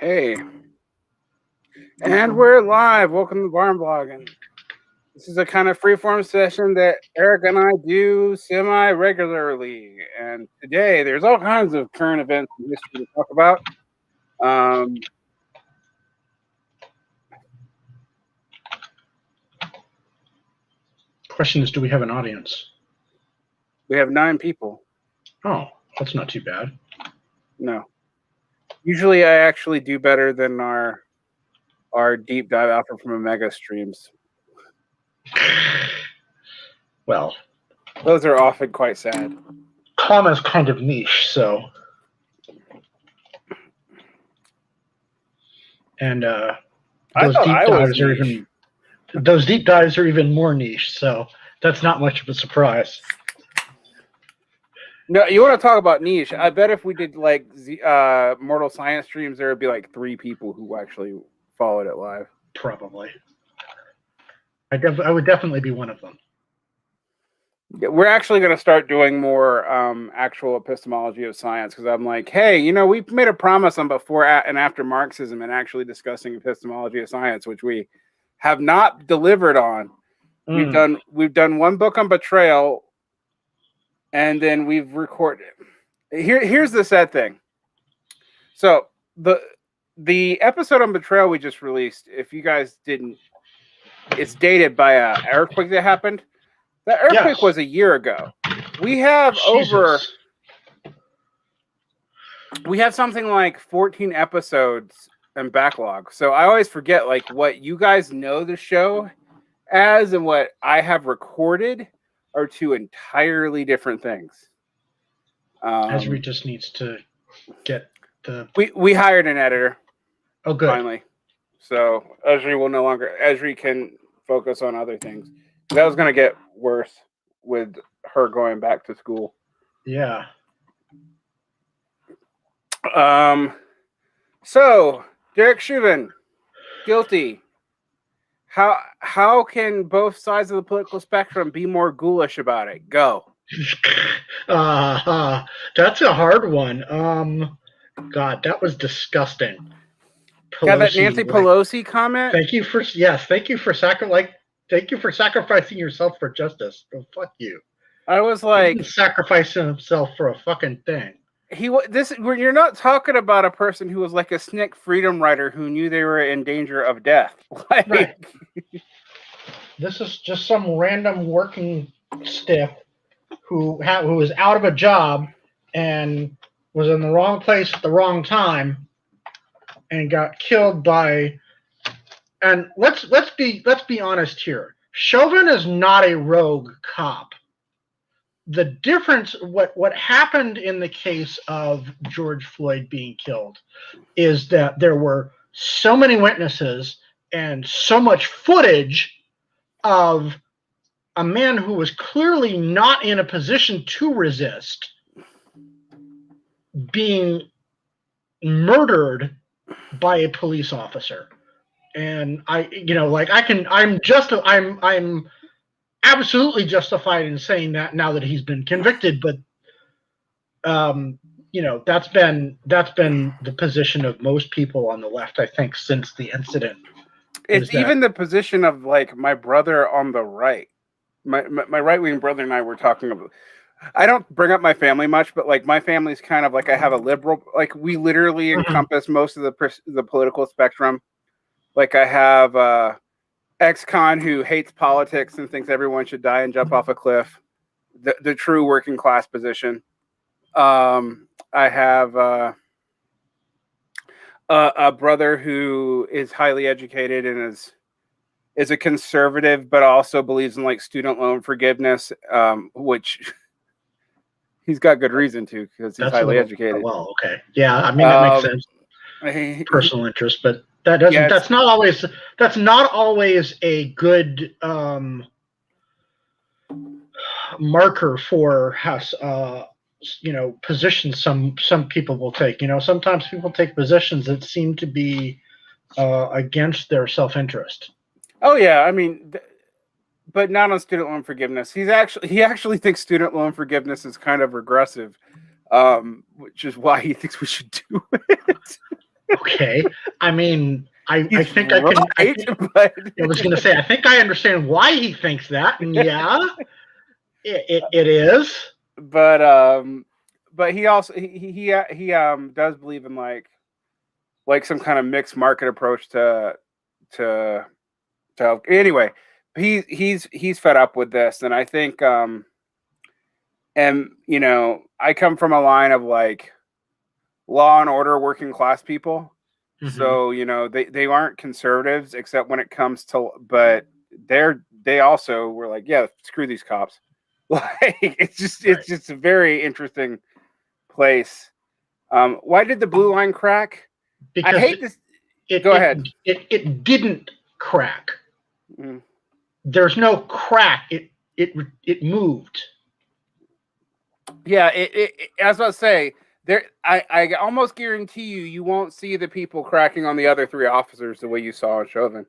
Hey, and we're live. Welcome to Varn blogging. This is a kind of freeform session that Erika and I do semi-regularly. And today, there's all kinds of current events and history to talk about. Question is, do we have an audience? We have 9 people. Oh, that's not too bad. No. Usually, I actually do better than our deep dive alpha from Omega streams. Well, those are often quite sad. Karma's kind of niche, so. And those deep dives are even more niche, so that's not much of a surprise. No, you want to talk about niche? I bet if we did like Mortal Science streams, there would be like 3 people who actually followed it live. Probably. I would definitely be one of them. Yeah, we're actually going to start doing more actual epistemology of science because I'm like, hey, we made a promise on before and after Marxism and actually discussing epistemology of science, which we have not delivered on. We've done one book on betrayal. And then we've recorded. Here's the sad thing. So the episode on betrayal we just released, if you guys didn't, it's dated by an earthquake that happened. That earthquake was a year ago. We have we have something like 14 episodes and backlog. So I always forget like what you guys know the show as and what I have recorded are 2 entirely different things. Esri just needs to get the... We hired an editor. Oh, good. Finally. So Esri can focus on other things. That was going to get worse with her going back to school. Yeah. So, Derek Chauvin, guilty. How can both sides of the political spectrum be more ghoulish about it? Go. That's a hard one. God, that was disgusting. Got that Nancy Pelosi comment? Thank you for sacrificing yourself for justice. Oh, fuck you. I was like, he sacrificing himself for a fucking thing. You're not talking about a person who was like a SNCC freedom rider who knew they were in danger of death. Right. This is just some random working stiff who was out of a job and was in the wrong place at the wrong time and got killed by. And let's be honest here. Chauvin is not a rogue cop. The difference, what happened in the case of George Floyd being killed is that there were so many witnesses and so much footage of a man who was clearly not in a position to resist being murdered by a police officer. And I'm absolutely justified in saying that now that he's been convicted, but that's been the position of most people on the left, I think, since the incident. It's even the position of like my brother on the right. My right-wing brother and I were talking about. I don't bring up my family much, but like my family's kind of like I have a liberal. Like we literally encompass most of the political spectrum. Like I have ex-con who hates politics and thinks everyone should die and jump off a cliff. The true working class position. I have a brother who is highly educated and is a conservative, but also believes in like student loan forgiveness, which he's got good reason to because he's highly educated. Well, okay, yeah, I mean that makes sense. Personal interest, but that doesn't. Yeah, that's not always a good marker for how positions some people will take. Sometimes people take positions that seem to be against their self-interest. Oh yeah, I mean, but not on student loan forgiveness. He actually thinks student loan forgiveness is kind of regressive, which is why he thinks we should do it. Okay. I mean, I He's think I can. I was going to say, I think I understand why he thinks that, and yeah, it is. But he also he does believe in like some kind of mixed market approach to anyway. He's fed up with this, and I think and I come from a line of like law and order working class people. So, they aren't conservatives except when it comes to, but they also were like, yeah, screw these cops. Like it's just a very interesting place. Why did the blue line crack? Because I hate this. Go ahead. It didn't crack. Mm. There's no crack. It moved. Yeah, as I say, there. I almost guarantee you won't see the people cracking on the other three officers the way you saw on Chauvin.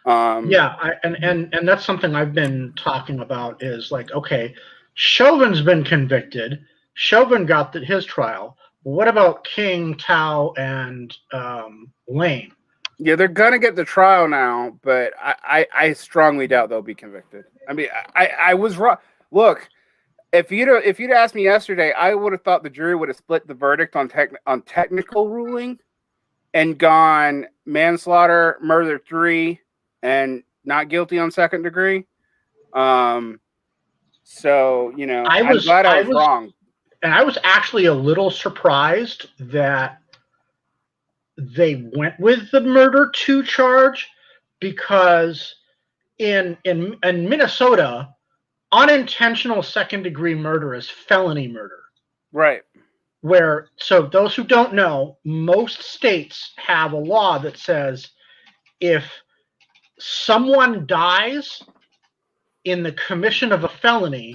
Yeah, and that's something I've been talking about is like, okay, Chauvin's been convicted. Chauvin got his trial. What about King, Tao, and Lane? Yeah, they're gonna get the trial now, but I strongly doubt they'll be convicted. I mean, I was wrong. Look, if you'd asked me yesterday, I would have thought the jury would have split the verdict on technical ruling and gone manslaughter, murder 3, and not guilty on second degree. So I'm glad I was wrong. And I was actually a little surprised that they went with the murder 2 charge, because in Minnesota, unintentional second degree murder is felony murder. Right. So those who don't know, most states have a law that says if someone dies in the commission of a felony,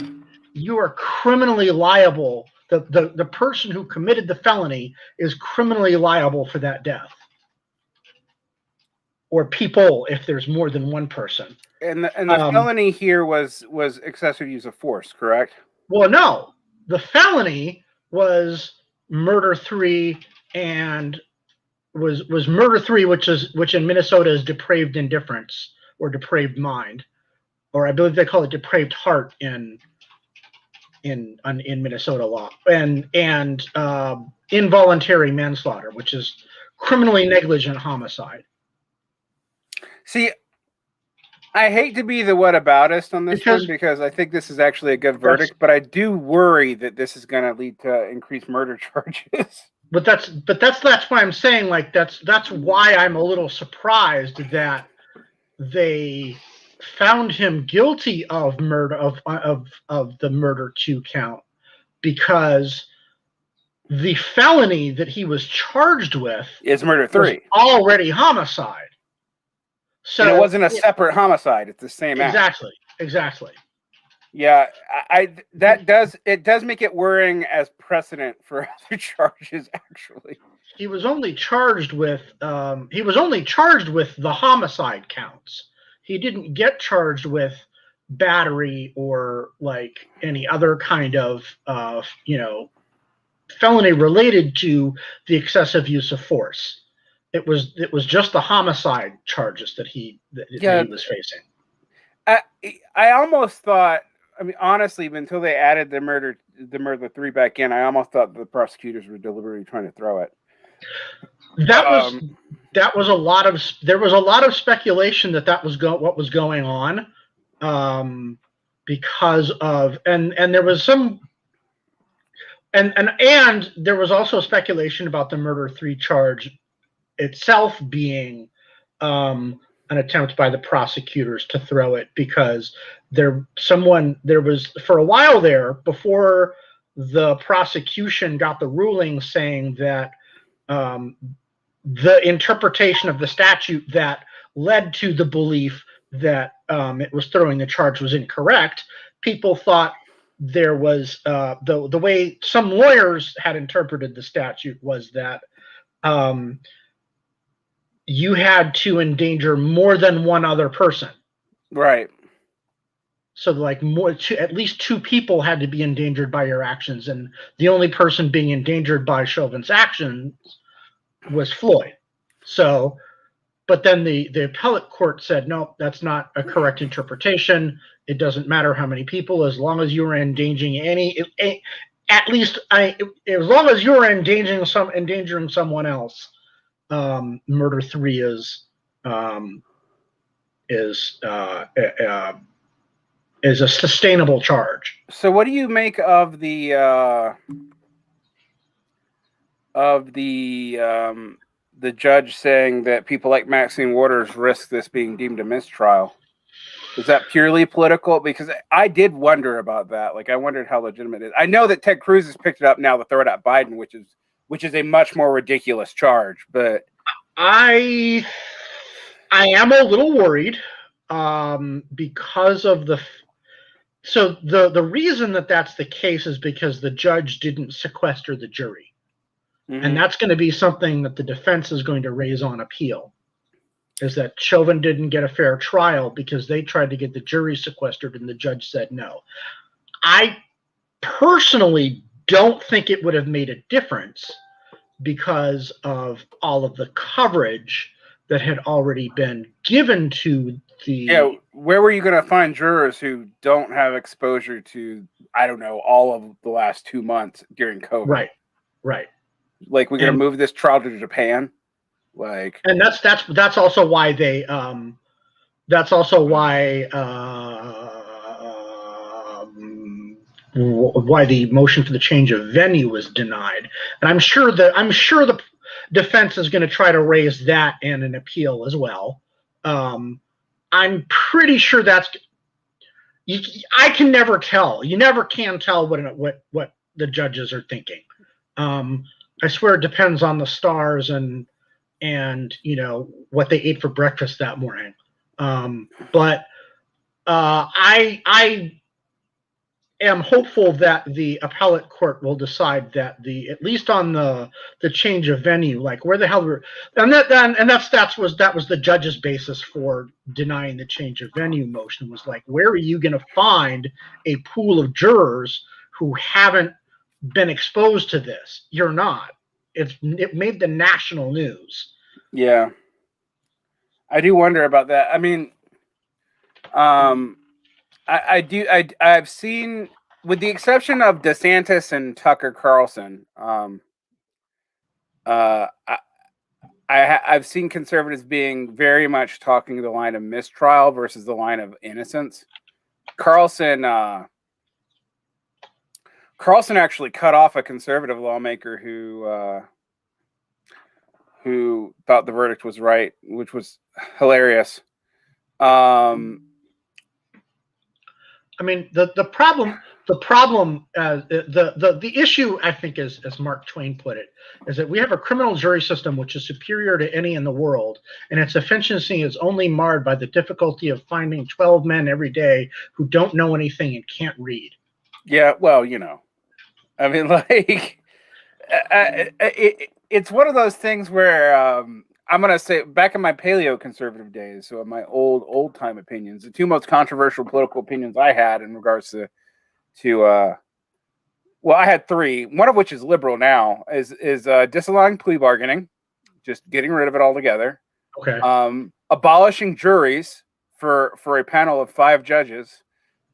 you are criminally liable. The person who committed the felony is criminally liable for that death. Or people, if there's more than one person. And the felony here was excessive use of force, correct? Well, no. The felony was murder 3 and was murder 3, which in Minnesota is depraved indifference or depraved mind, or I believe they call it depraved heart in Minnesota law, and involuntary manslaughter, which is criminally negligent homicide. See, I hate to be the whataboutist on this one because I think this is actually a good verdict, but I do worry that this is going to lead to increased murder charges. But that's why I'm saying, like, that's why I'm a little surprised that they found him guilty of murder of the murder 2 count, because the felony that he was charged with is murder 3, already homicide. So and it wasn't a separate homicide; it's the same act. Exactly. Yeah, it does make it worrying as precedent for other charges. Actually, he was only charged with the homicide counts. He didn't get charged with battery or like any other kind of felony related to the excessive use of force. It was just the homicide charges that he was facing. I almost thought, I mean, honestly, until they added the murder 3 back in, I almost thought the prosecutors were deliberately trying to throw it. There was a lot of speculation that was what was going on, because of and there was some and there was also speculation about the murder 3 charge itself being an attempt by the prosecutors to throw it, because there was for a while there, before the prosecution got the ruling saying that the interpretation of the statute that led to the belief that it was throwing the charge was incorrect. People thought there was the way some lawyers had interpreted the statute was that you had to endanger more than one other person. Right. So like at least 2 people had to be endangered by your actions, and the only person being endangered by Chauvin's actions was Floyd. So, but then the appellate court said, no, that's not a correct interpretation. It doesn't matter how many people, as long as you are endangering as long as you're endangering someone else, murder 3 is a sustainable charge. So, what do you make of the judge saying that people like Maxine Waters risk this being deemed a mistrial? Is that purely political? Because I did wonder about that. Like, I wondered how legitimate it is. I know that Ted Cruz has picked it up now to throw it at Biden, which is a much more ridiculous charge. But I am a little worried because of the reason that that's the case is because the judge didn't sequester the jury. Mm-hmm. And that's going to be something that the defense is going to raise on appeal, is that Chauvin didn't get a fair trial because they tried to get the jury sequestered and the judge said no. I personally don't think it would have made a difference because of all of the coverage that had already been given to the... Yeah, where were you going to find jurors who don't have exposure to, I don't know, all of the last 2 months during COVID? Right. Like, we're going to move this trial to Japan? Like, and that's also why they why the motion for the change of venue was denied. And I'm sure the defense is going to try to raise that in an appeal as well. I'm pretty sure I can never tell. You never can tell what the judges are thinking. I swear it depends on the stars and what they ate for breakfast that morning. But I am hopeful that the appellate court will decide that at least on the change of venue, like where the hell that was the judge's basis for denying the change of venue motion, was like, where are you going to find a pool of jurors who haven't been exposed to this? You're not. It made the national news. Yeah, I do wonder about that. I mean, I've seen, with the exception of DeSantis and Tucker Carlson, I've seen conservatives being very much talking the line of mistrial versus the line of innocence. Carlson actually cut off a conservative lawmaker who thought the verdict was right, which was hilarious. I mean, the issue, I think, is, as Mark Twain put it, is that we have a criminal jury system which is superior to any in the world, and its efficiency is only marred by the difficulty of finding 12 men every day who don't know anything and can't read. Yeah, well, I mean, like, it's one of those things where I'm going to say, back in my paleo conservative days, so my old time opinions, the two most controversial political opinions I had in regards to well, I had three, one of which is liberal now, is disallowing plea bargaining, just getting rid of it altogether. Okay. Abolishing juries for a panel of 5 judges.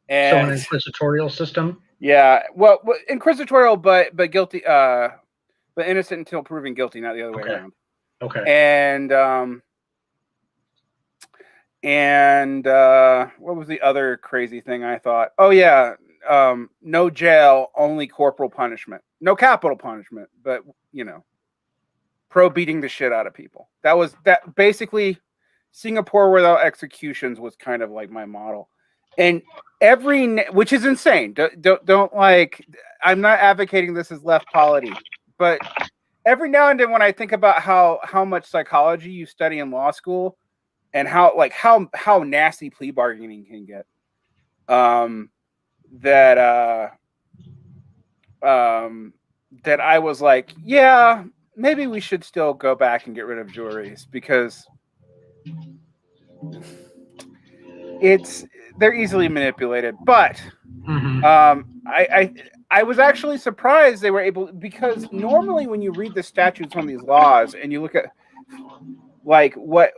And so an inquisitorial system? Yeah, well, inquisitorial, but guilty, but innocent until proven guilty, not the other way around. Okay. And what was the other crazy thing I thought? Oh yeah, no jail, only corporal punishment, no capital punishment, but pro beating the shit out of people. That basically Singapore without executions was kind of like my model. And which is insane. Don't like, I'm not advocating this as left polity, but every now and then when I think about how much psychology you study in law school and how nasty plea bargaining can get, that I was like, yeah, maybe we should still go back and get rid of juries, because they're easily manipulated. But mm-hmm. I was actually surprised they were able, because normally when you read the statutes on these laws and you look at like what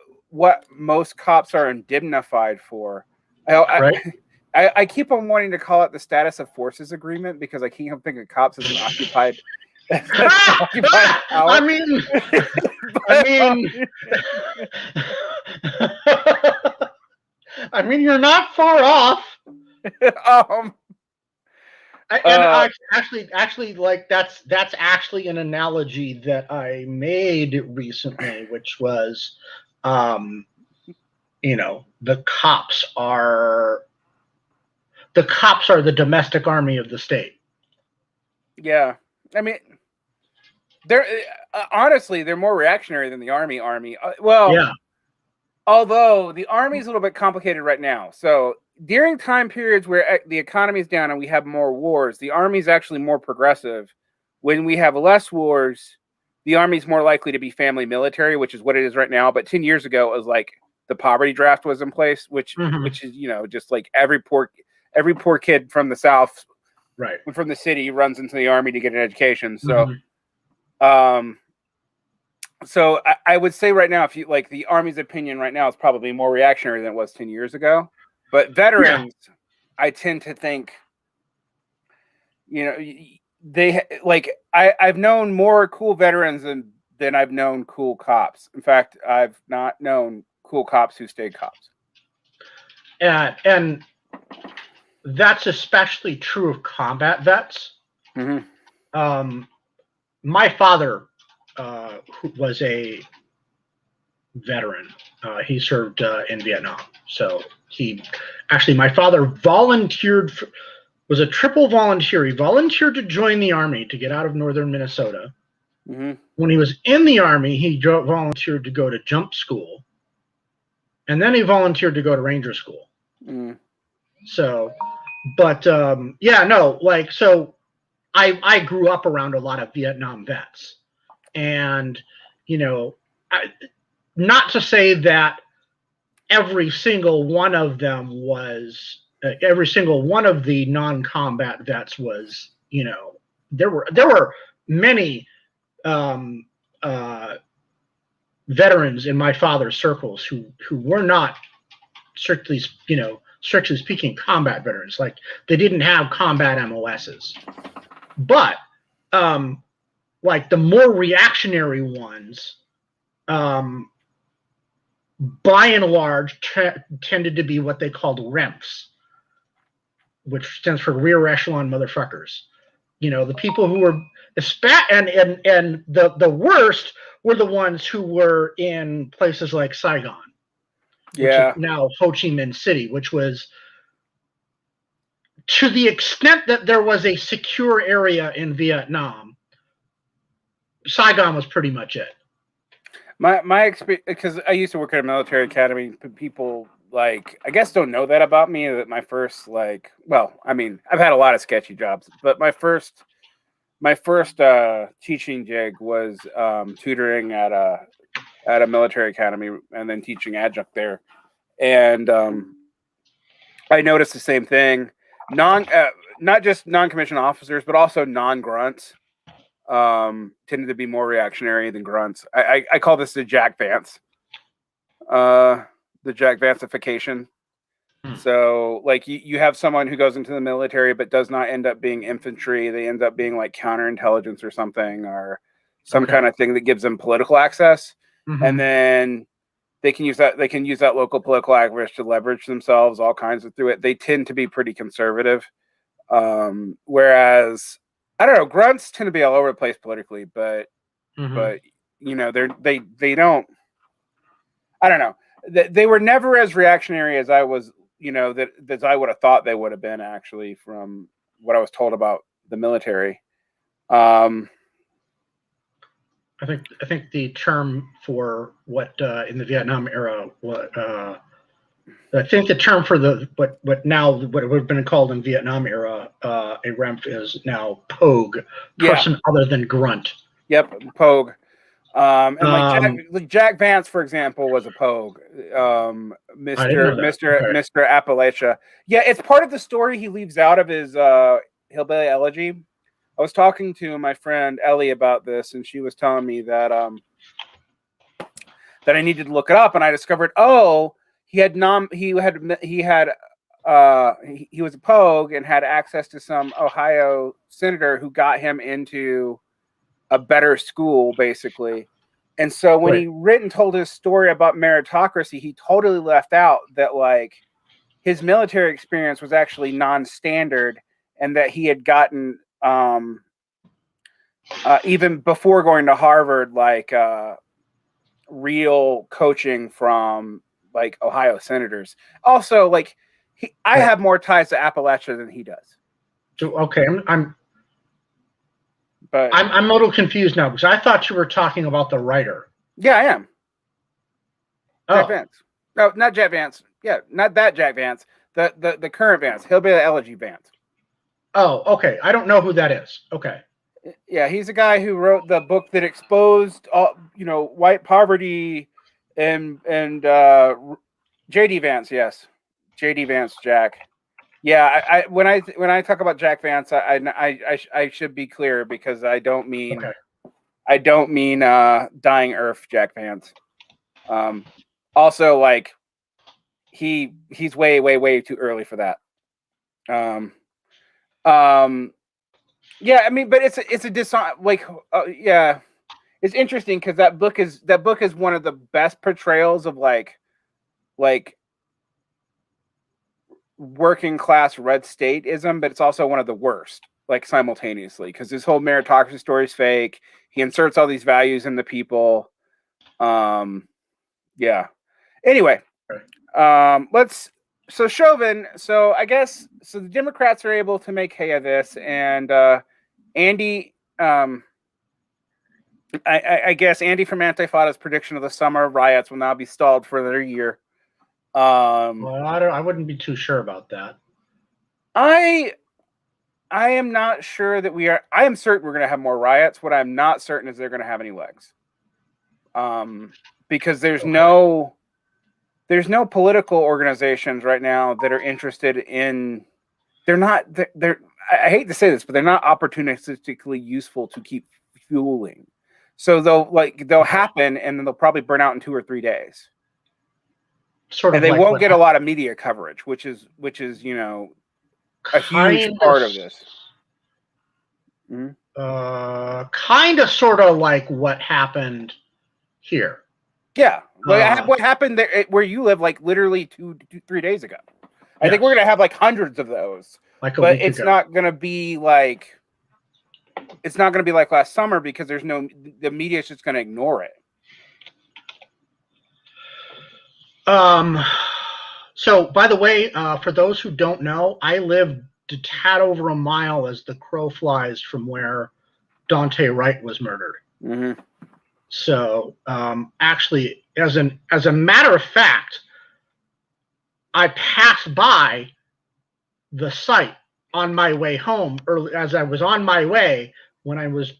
most cops are indemnified for, Right. I keep on wanting to call it the status of forces agreement because I can't think of cops as an occupied I power. mean, I mean, you're not far off. I actually, like that's actually an analogy that I made recently, which was, you know, the cops are the domestic army of the state. Yeah, I mean, they're honestly they're more reactionary than the army. Well, yeah. Although the army's a little bit complicated right now. So during time periods where the economy's down and we have more wars, the army's actually more progressive. When we have less wars, the army's more likely to be family military, which is what it is right now. But 10 years ago, it was like the poverty draft was in place, which is, you know, just like every poor kid from the South, right, from the city, runs into the army to get an education. So, So I would say right now, if you like the Army's opinion right now is probably more reactionary than it was 10 years ago. But veterans, I tend to think, you know, they like I've known more cool veterans than I've known cool cops. In fact, I've not known cool cops who stayed cops. And that's especially true of combat vets. My father who was a veteran. He served in Vietnam. So my father volunteered, was a triple volunteer. He volunteered to join the army to get out of northern Minnesota. When he was in the army, he volunteered to go to jump school. And then he volunteered to go to ranger school. So, but yeah, no, like, so I grew up around a lot of Vietnam vets. And, you know, not to say that every single one of them was, every single one of the non-combat vets was, you know, there were many veterans in my father's circles who were not strictly speaking combat veterans. Like, they didn't have combat MOSs. But like the more reactionary ones, by and large, tended to be what they called REMFs, which stands for rear echelon motherfuckers. You know, the people who were and the worst were the ones who were in places like Saigon, which is now Ho Chi Minh City, which was, to the extent that there was a secure area in Vietnam, Saigon was pretty much it. My experience, because I used to work at a military academy, people like, I guess, don't know that about me. That my first, like, well, I mean, I've had a lot of sketchy jobs, but my first teaching gig was tutoring at a military academy and then teaching adjunct there, and I noticed the same thing. Not just non-commissioned officers, but also non-grunts tended to be more reactionary than grunts. I call this the Jack Vance, the Jack Vancification. So, like, you have someone who goes into the military but does not end up being infantry. They end up being like counterintelligence or something, or some kind of thing that gives them political access, and then they can use that local political activist to leverage themselves all kinds of through it. They tend to be pretty conservative, whereas, I don't know, grunts tend to be all over the place politically, but you know, they don't. I don't know. They were never as reactionary as I was, you know, that I would have thought they would have been, actually, from what I was told about the military. I think the term for what in the Vietnam era, I think the term for what would have been called in Vietnam era a REMF is now POG, person other than grunt. Yep, POG. And like Jack Vance, for example, was a POG. Mr. Appalachia. Yeah, it's part of the story he leaves out of his Hillbilly Elegy. I was talking to my friend Ellie about this, and she was telling me that that I needed to look it up, and I discovered he was a Pogue and had access to some Ohio senator who got him into a better school, basically. And so when he told his story about meritocracy, he totally left out that like his military experience was actually non-standard, and that he had gotten even before going to Harvard, like real coaching from like Ohio senators. Also, like I have more ties to Appalachia than he does. Okay, I'm a little confused now because I thought you were talking about the writer. Yeah, I am. Jack Vance. No, not Jack Vance. Yeah, not that Jack Vance. The current Vance. Hillbilly Elegy Vance. Oh, okay. I don't know who that is. Okay. Yeah, he's a guy who wrote the book that exposed all, white poverty and J.D. Vance. Yes, J.D. Vance. Jack. Yeah, when I talk about Jack Vance, I should be clear because I don't mean dying Earth Jack Vance. Also, like he's way too early for that. Yeah, I mean, but it's yeah, it's interesting because that book is one of the best portrayals of like working class red stateism, but it's also one of the worst, like simultaneously, because his whole meritocracy story is fake. He inserts all these values in the people. Yeah. Anyway, so Chauvin. So I guess the Democrats are able to make hay of this, and Andy. I guess Andy from Antifada's prediction of the summer riots will now be stalled for another year. Well, I wouldn't be too sure about that. I am not sure that we are. I am certain we're going to have more riots. What I'm not certain is they're going to have any legs. Because there's no political organizations right now that are interested in. They're not. I hate to say this, but they're not opportunistically useful to keep fueling. So they'll happen, and then they'll probably burn out in 2 or 3 days. And they won't get a lot of media coverage, which is a huge part of this. Kind of, sort of like what happened here. Yeah, what happened there where you live, like literally 2-3 days ago. I think we're gonna have like hundreds of those, but it's not gonna be like last summer because the media is just gonna ignore it. So, by the way, for those who don't know, I live a tad over a mile as the crow flies from where Dante Wright was murdered. Mm-hmm. So, actually, as a matter of fact, I passed by the site on my way home as I was on my way when I was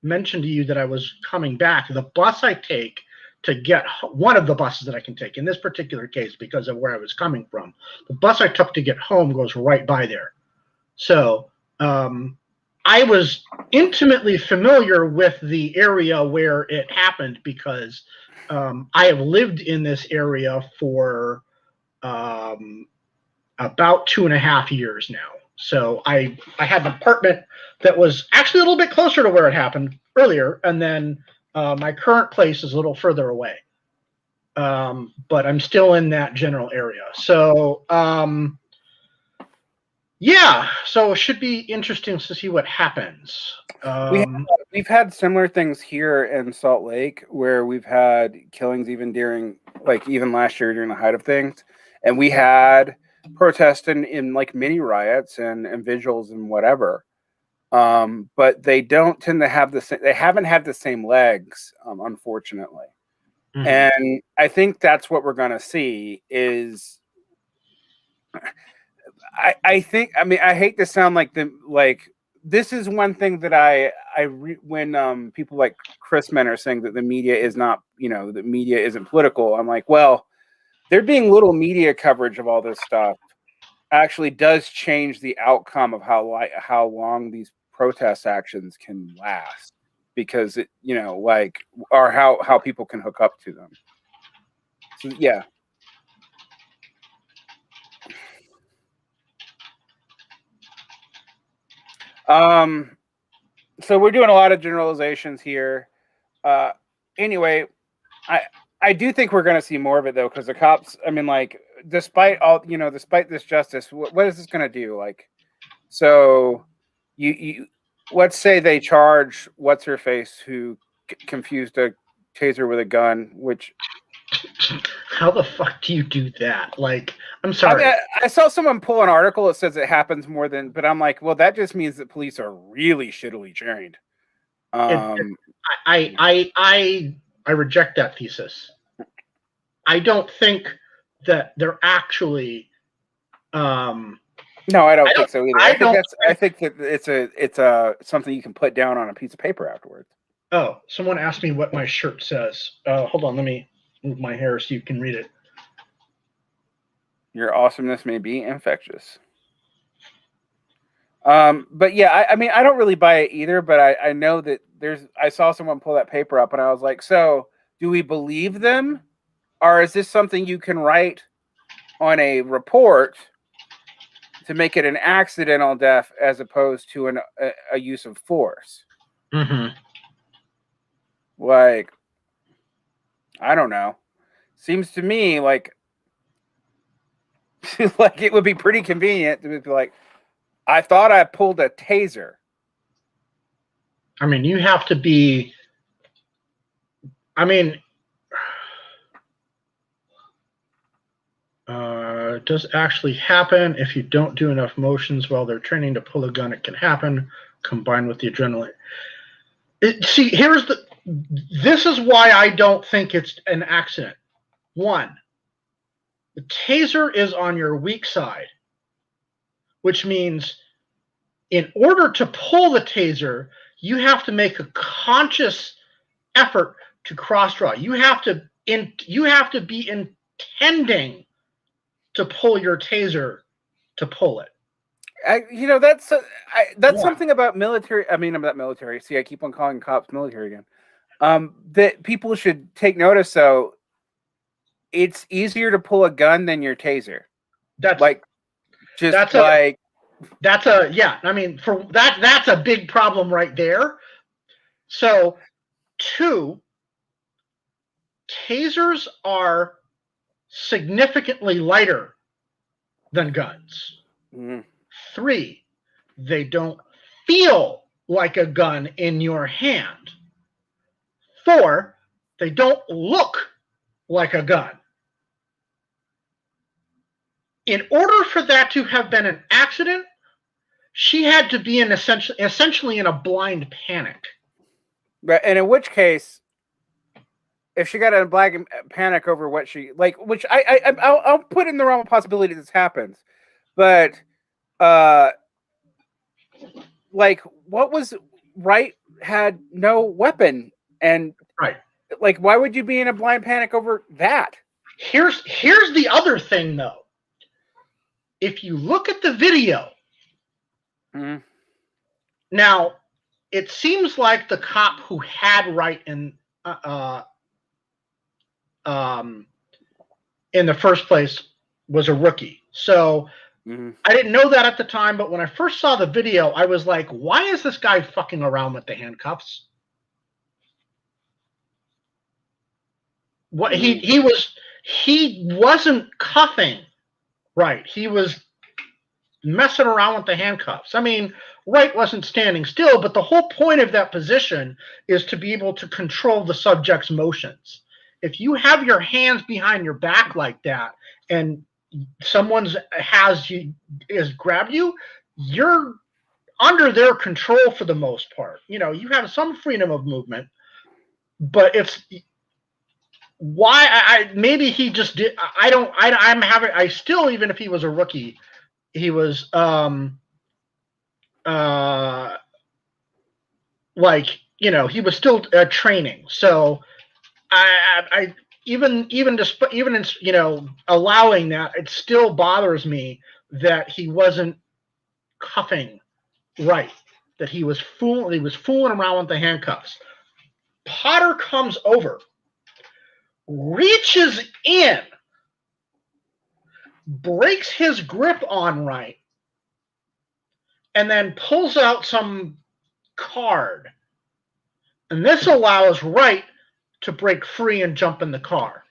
mentioned to you that I was coming back. The bus I take to get one of the buses that I can take in this particular case because of where I was coming from, the bus I took to get home goes right by there. So I was intimately familiar with the area where it happened because I have lived in this area for about 2.5 years now. So I had an apartment that was actually a little bit closer to where it happened earlier, and then my current place is a little further away. But I'm still in that general area. So yeah, so it should be interesting to see what happens. We've had similar things here in Salt Lake where we've had killings even last year during the height of things, and we had protests in like mini riots and vigils and whatever. But they don't tend to have they haven't had the same legs, unfortunately. Mm-hmm. And I think that's what we're going to see is I hate to sound like this is one thing that when people like Chris Men are saying that the media is not, the media isn't political. I'm like, well, there being little media coverage of all this stuff actually does change the outcome of how long these protest actions can last, because it, or how people can hook up to them. So yeah. So we're doing a lot of generalizations here. Anyway, I do think we're going to see more of it though, because the cops. I mean, like, despite this justice, what is this going to do? Like, so you let's say they charge what's her face who confused a taser with a gun, which. How the fuck do you do that? Like, I'm I sorry. mean, I saw someone pull an article that says it happens more than, but I'm like, well, that just means that police are really shittily trained. I reject that thesis. I don't think that they're actually. No, I don't think so either. I think that it's a something you can put down on a piece of paper afterwards. Oh, someone asked me what my shirt says. Hold on, let me move my hair so you can read it. Your awesomeness may be infectious. But yeah, I mean, I don't really buy it either, but I know that I saw someone pull that paper up and I was like, so do we believe them? Or is this something you can write on a report to make it an accidental death as opposed to a use of force? Mm-hmm. Like, I don't know. Seems to me like like it would be pretty convenient to be like, I thought I pulled a taser. I mean, you have to be. I mean, it does actually happen if you don't do enough motions while they're training to pull a gun. It can happen combined with the adrenaline. See, this is why I don't think it's an accident. One, the taser is on your weak side, which means in order to pull the taser, you have to make a conscious effort to cross draw. You have to be intending to pull your taser to pull it. That's something about military. I mean, about military. See, I keep on calling cops military again. That people should take notice. So it's easier to pull a gun than your taser. That's I mean, for that's a big problem right there. So, 2, tasers are significantly lighter than guns. Mm-hmm. 3, they don't feel like a gun in your hand. 4, they don't look like a gun. In order for that to have been an accident, she had to be essentially in a blind panic. Right, and in which case, if she got a blind panic over what she like, which I'll put in the realm of possibility this happens, but like, what was Wright had no weapon, and right, like, why would you be in a blind panic over that? Here's the other thing, though. If you look at the video, now it seems like the cop who had Wright in the first place was a rookie. So I didn't know that at the time, but when I first saw the video, I was like, why is this guy fucking around with the handcuffs? What he wasn't cuffing Wright. He was messing around with the handcuffs. I mean, Wright wasn't standing still, but the whole point of that position is to be able to control the subject's motions. If you have your hands behind your back like that and someone has grabbed you, you're under their control for the most part. You know, you have some freedom of movement, but it's why maybe he just did. I still, even if he was a rookie, he was like, you know, he was still training. So even in, you know, allowing that, it still bothers me that he wasn't cuffing right, that he was fooling around with the handcuffs. Potter comes over, reaches in, breaks his grip on Wright, and then pulls out some card. And this allows Wright to break free and jump in the car.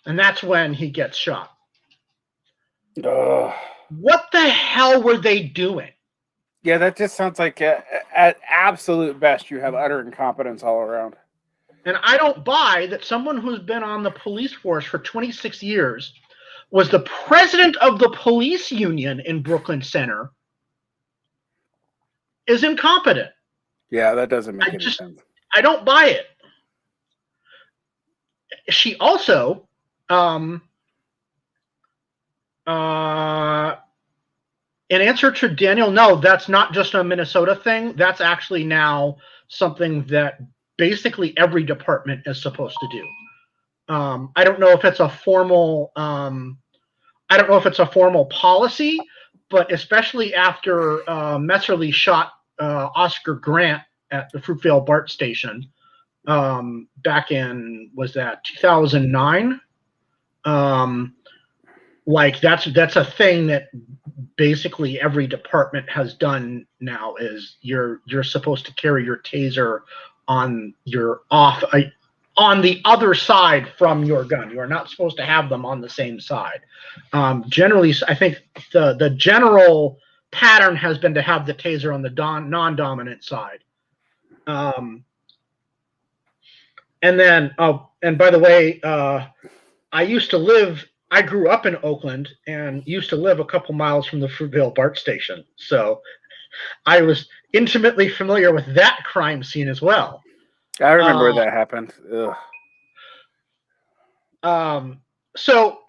And that's when he gets shot. What the hell were they doing? Yeah, that just sounds like at absolute best you have utter incompetence all around. And I don't buy that someone who's been on the police force for 26 years, was the president of the police union in Brooklyn Center, is incompetent. Yeah, that doesn't make any sense. I don't buy it. She also, in answer to Daniel, no, that's not just a Minnesota thing. That's actually now something that basically every department is supposed to do. I don't know if it's a formal. I don't know if it's a formal policy, but especially after Messerly shot Oscar Grant at the Fruitvale BART station back in, was that 2009? Like that's a thing that basically every department has done now, is you're supposed to carry your taser on your on the other side from your gun. You are not supposed to have them on the same side. Generally, I think the general pattern has been to have the taser on the non-dominant side. And then, and by the way, I grew up in Oakland and used to live a couple miles from the Fruitvale BART station. So I was intimately familiar with that crime scene as well. I remember where that happened. So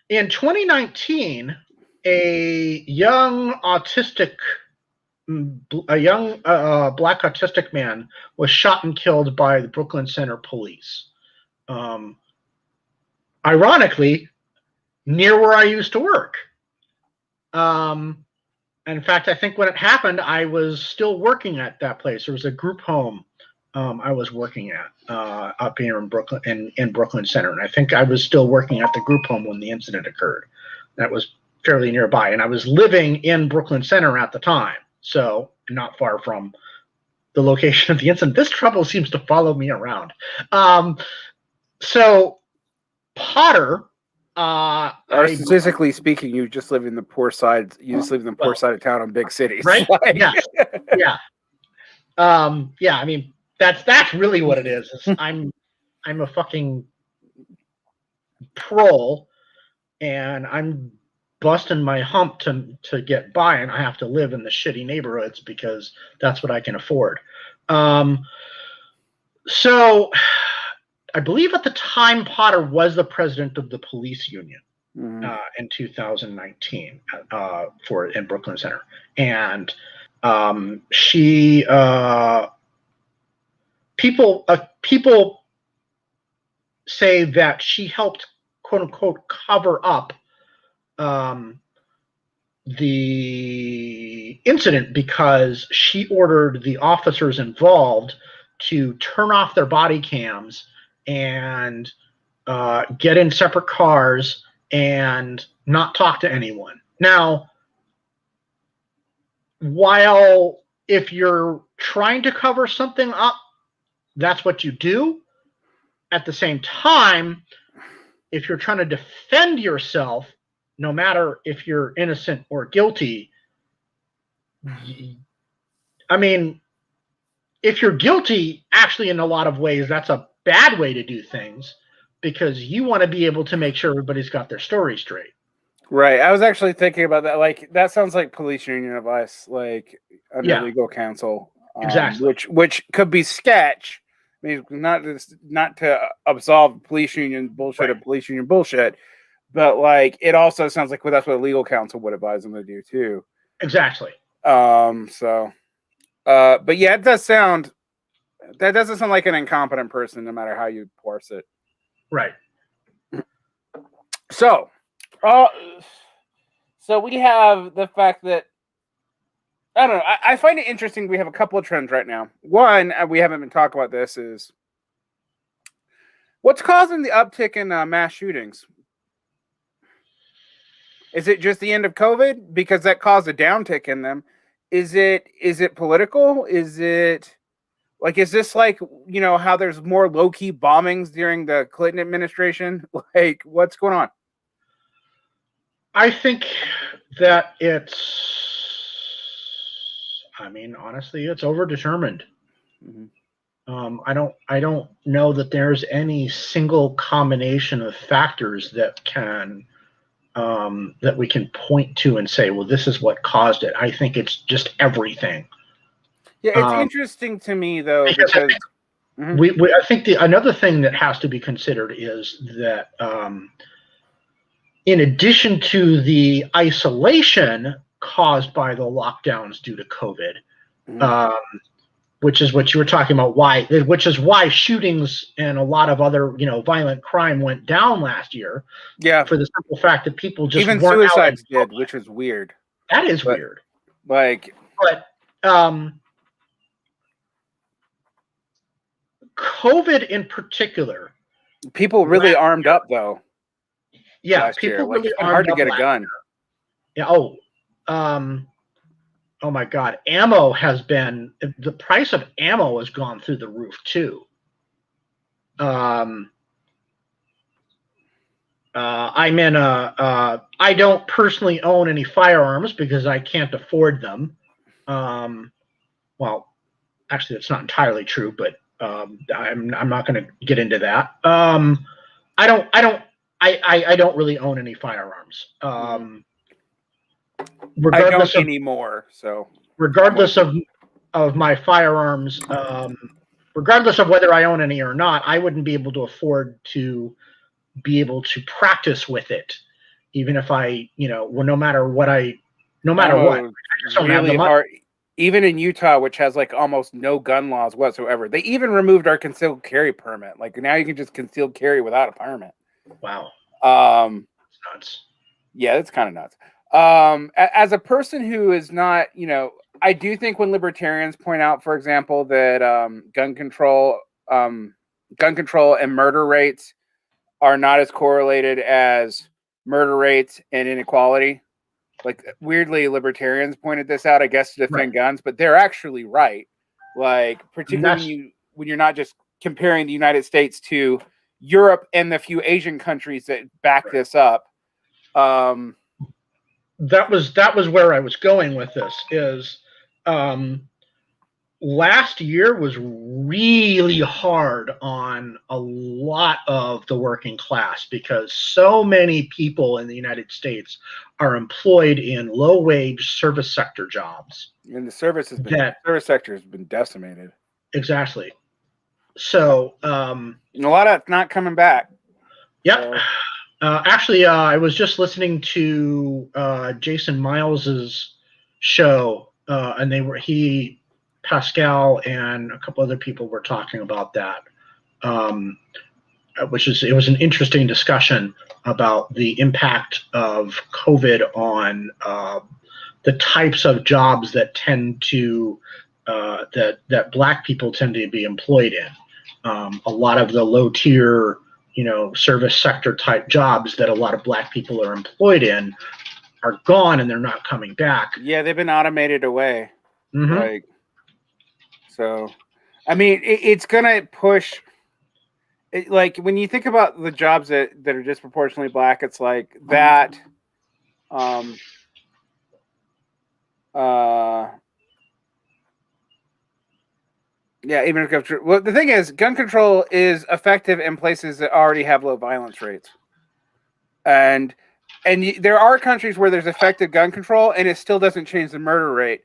in 2019, a young black autistic man was shot and killed by the Brooklyn Center police. Ironically, near where I used to work. In fact, I think when it happened, I was still working at that place. There was a group home I was working at up here in Brooklyn, in Brooklyn Center, and I think I was still working at the group home when the incident occurred. That was fairly nearby, and I was living in Brooklyn Center at the time, so not far from the location of the incident. This trouble seems to follow me around. So Potter. Statistically speaking, you just live in the poor side. You just live in the poor side of town in big cities, right? Like, yeah, yeah. I mean, that's really what it is. I'm a fucking troll, and I'm busting my hump to get by, and I have to live in the shitty neighborhoods because that's what I can afford. So I believe at the time Potter was the president of the police union in 2019 in Brooklyn Center, and she people say that she helped, quote unquote, cover up the incident because she ordered the officers involved to turn off their body cams and get in separate cars and not talk to anyone. Now, while if you're trying to cover something up, that's what you do. At the same time, if you're trying to defend yourself, no matter if you're innocent or guilty, I mean, if you're guilty, actually, in a lot of ways, that's a bad way to do things because you want to be able to make sure everybody's got their story straight. Right. I was actually thinking about that. Like, that sounds like police union advice, like under legal counsel. Exactly. Which could be sketch. I mean, not to absolve police union bullshit or police union bullshit, but like it also sounds like that's what legal counsel would advise them to do too. Exactly. But yeah, that doesn't sound like an incompetent person, no matter how you parse it. Right. So, so we have the fact that I don't know. I find it interesting. We have a couple of trends right now. One, we haven't been talking about this, is what's causing the uptick in mass shootings? Is it just the end of COVID because that caused a downtick in them? Is it political? Is it like, is this like, how there's more low key bombings during the Clinton administration? Like, what's going on? I think that honestly, it's overdetermined. Mm-hmm. I don't know that there's any single combination of factors that can that we can point to and say, well, this is what caused it. I think it's just everything. Yeah, it's interesting to me though because I think another thing that has to be considered is that in addition to the isolation caused by the lockdowns due to COVID, which is what you were talking about, which is why shootings and a lot of other, violent crime went down last year. Yeah. For the simple fact that people just even weren't suicides did, which was weird. That is weird. But COVID in particular, people really armed up though. Yeah, people really it's been hard to get a gun. Yeah. Oh my God. The price of ammo has gone through the roof too. I don't personally own any firearms because I can't afford them. Well, actually that's not entirely true, but I'm not going to get into that. I don't really own any firearms. Regardless I don't anymore. So regardless of my firearms, regardless of whether I own any or not, I wouldn't be able to afford to be able to practice with it, even if I, no matter what. I just don't have the money. Hard. Even in Utah, which has like almost no gun laws whatsoever, they even removed our concealed carry permit. Like now you can just concealed carry without a permit. Wow. It's nuts. Yeah, it's kind of nuts. As a person who is not, I do think when libertarians point out, for example, that gun control and murder rates are not as correlated as murder rates and inequality. Like weirdly, libertarians pointed this out, I guess, to defend guns, but they're actually right. Like particularly when you're not just comparing the United States to Europe and the few Asian countries that back this up. That was where I was going with this. Is last year was really hard on a lot of the working class because so many people in the United States are employed in low-wage service sector jobs. And the service sector has been decimated. Exactly. So and a lot of it's not coming back. Yep. Actually, I was just listening to Jason Miles's show, and Pascal and a couple other people were talking about that, it was an interesting discussion about the impact of COVID on the types of jobs that tend to that Black people tend to be employed in. A lot of the low tier, service sector type jobs that a lot of Black people are employed in are gone and they're not coming back. Yeah, they've been automated away. Mm-hmm. So, I mean, it's gonna push. Like when you think about the jobs that are disproportionately Black, it's like that. Yeah, even if the thing is, gun control is effective in places that already have low violence rates, and there are countries where there's effective gun control, and it still doesn't change the murder rate.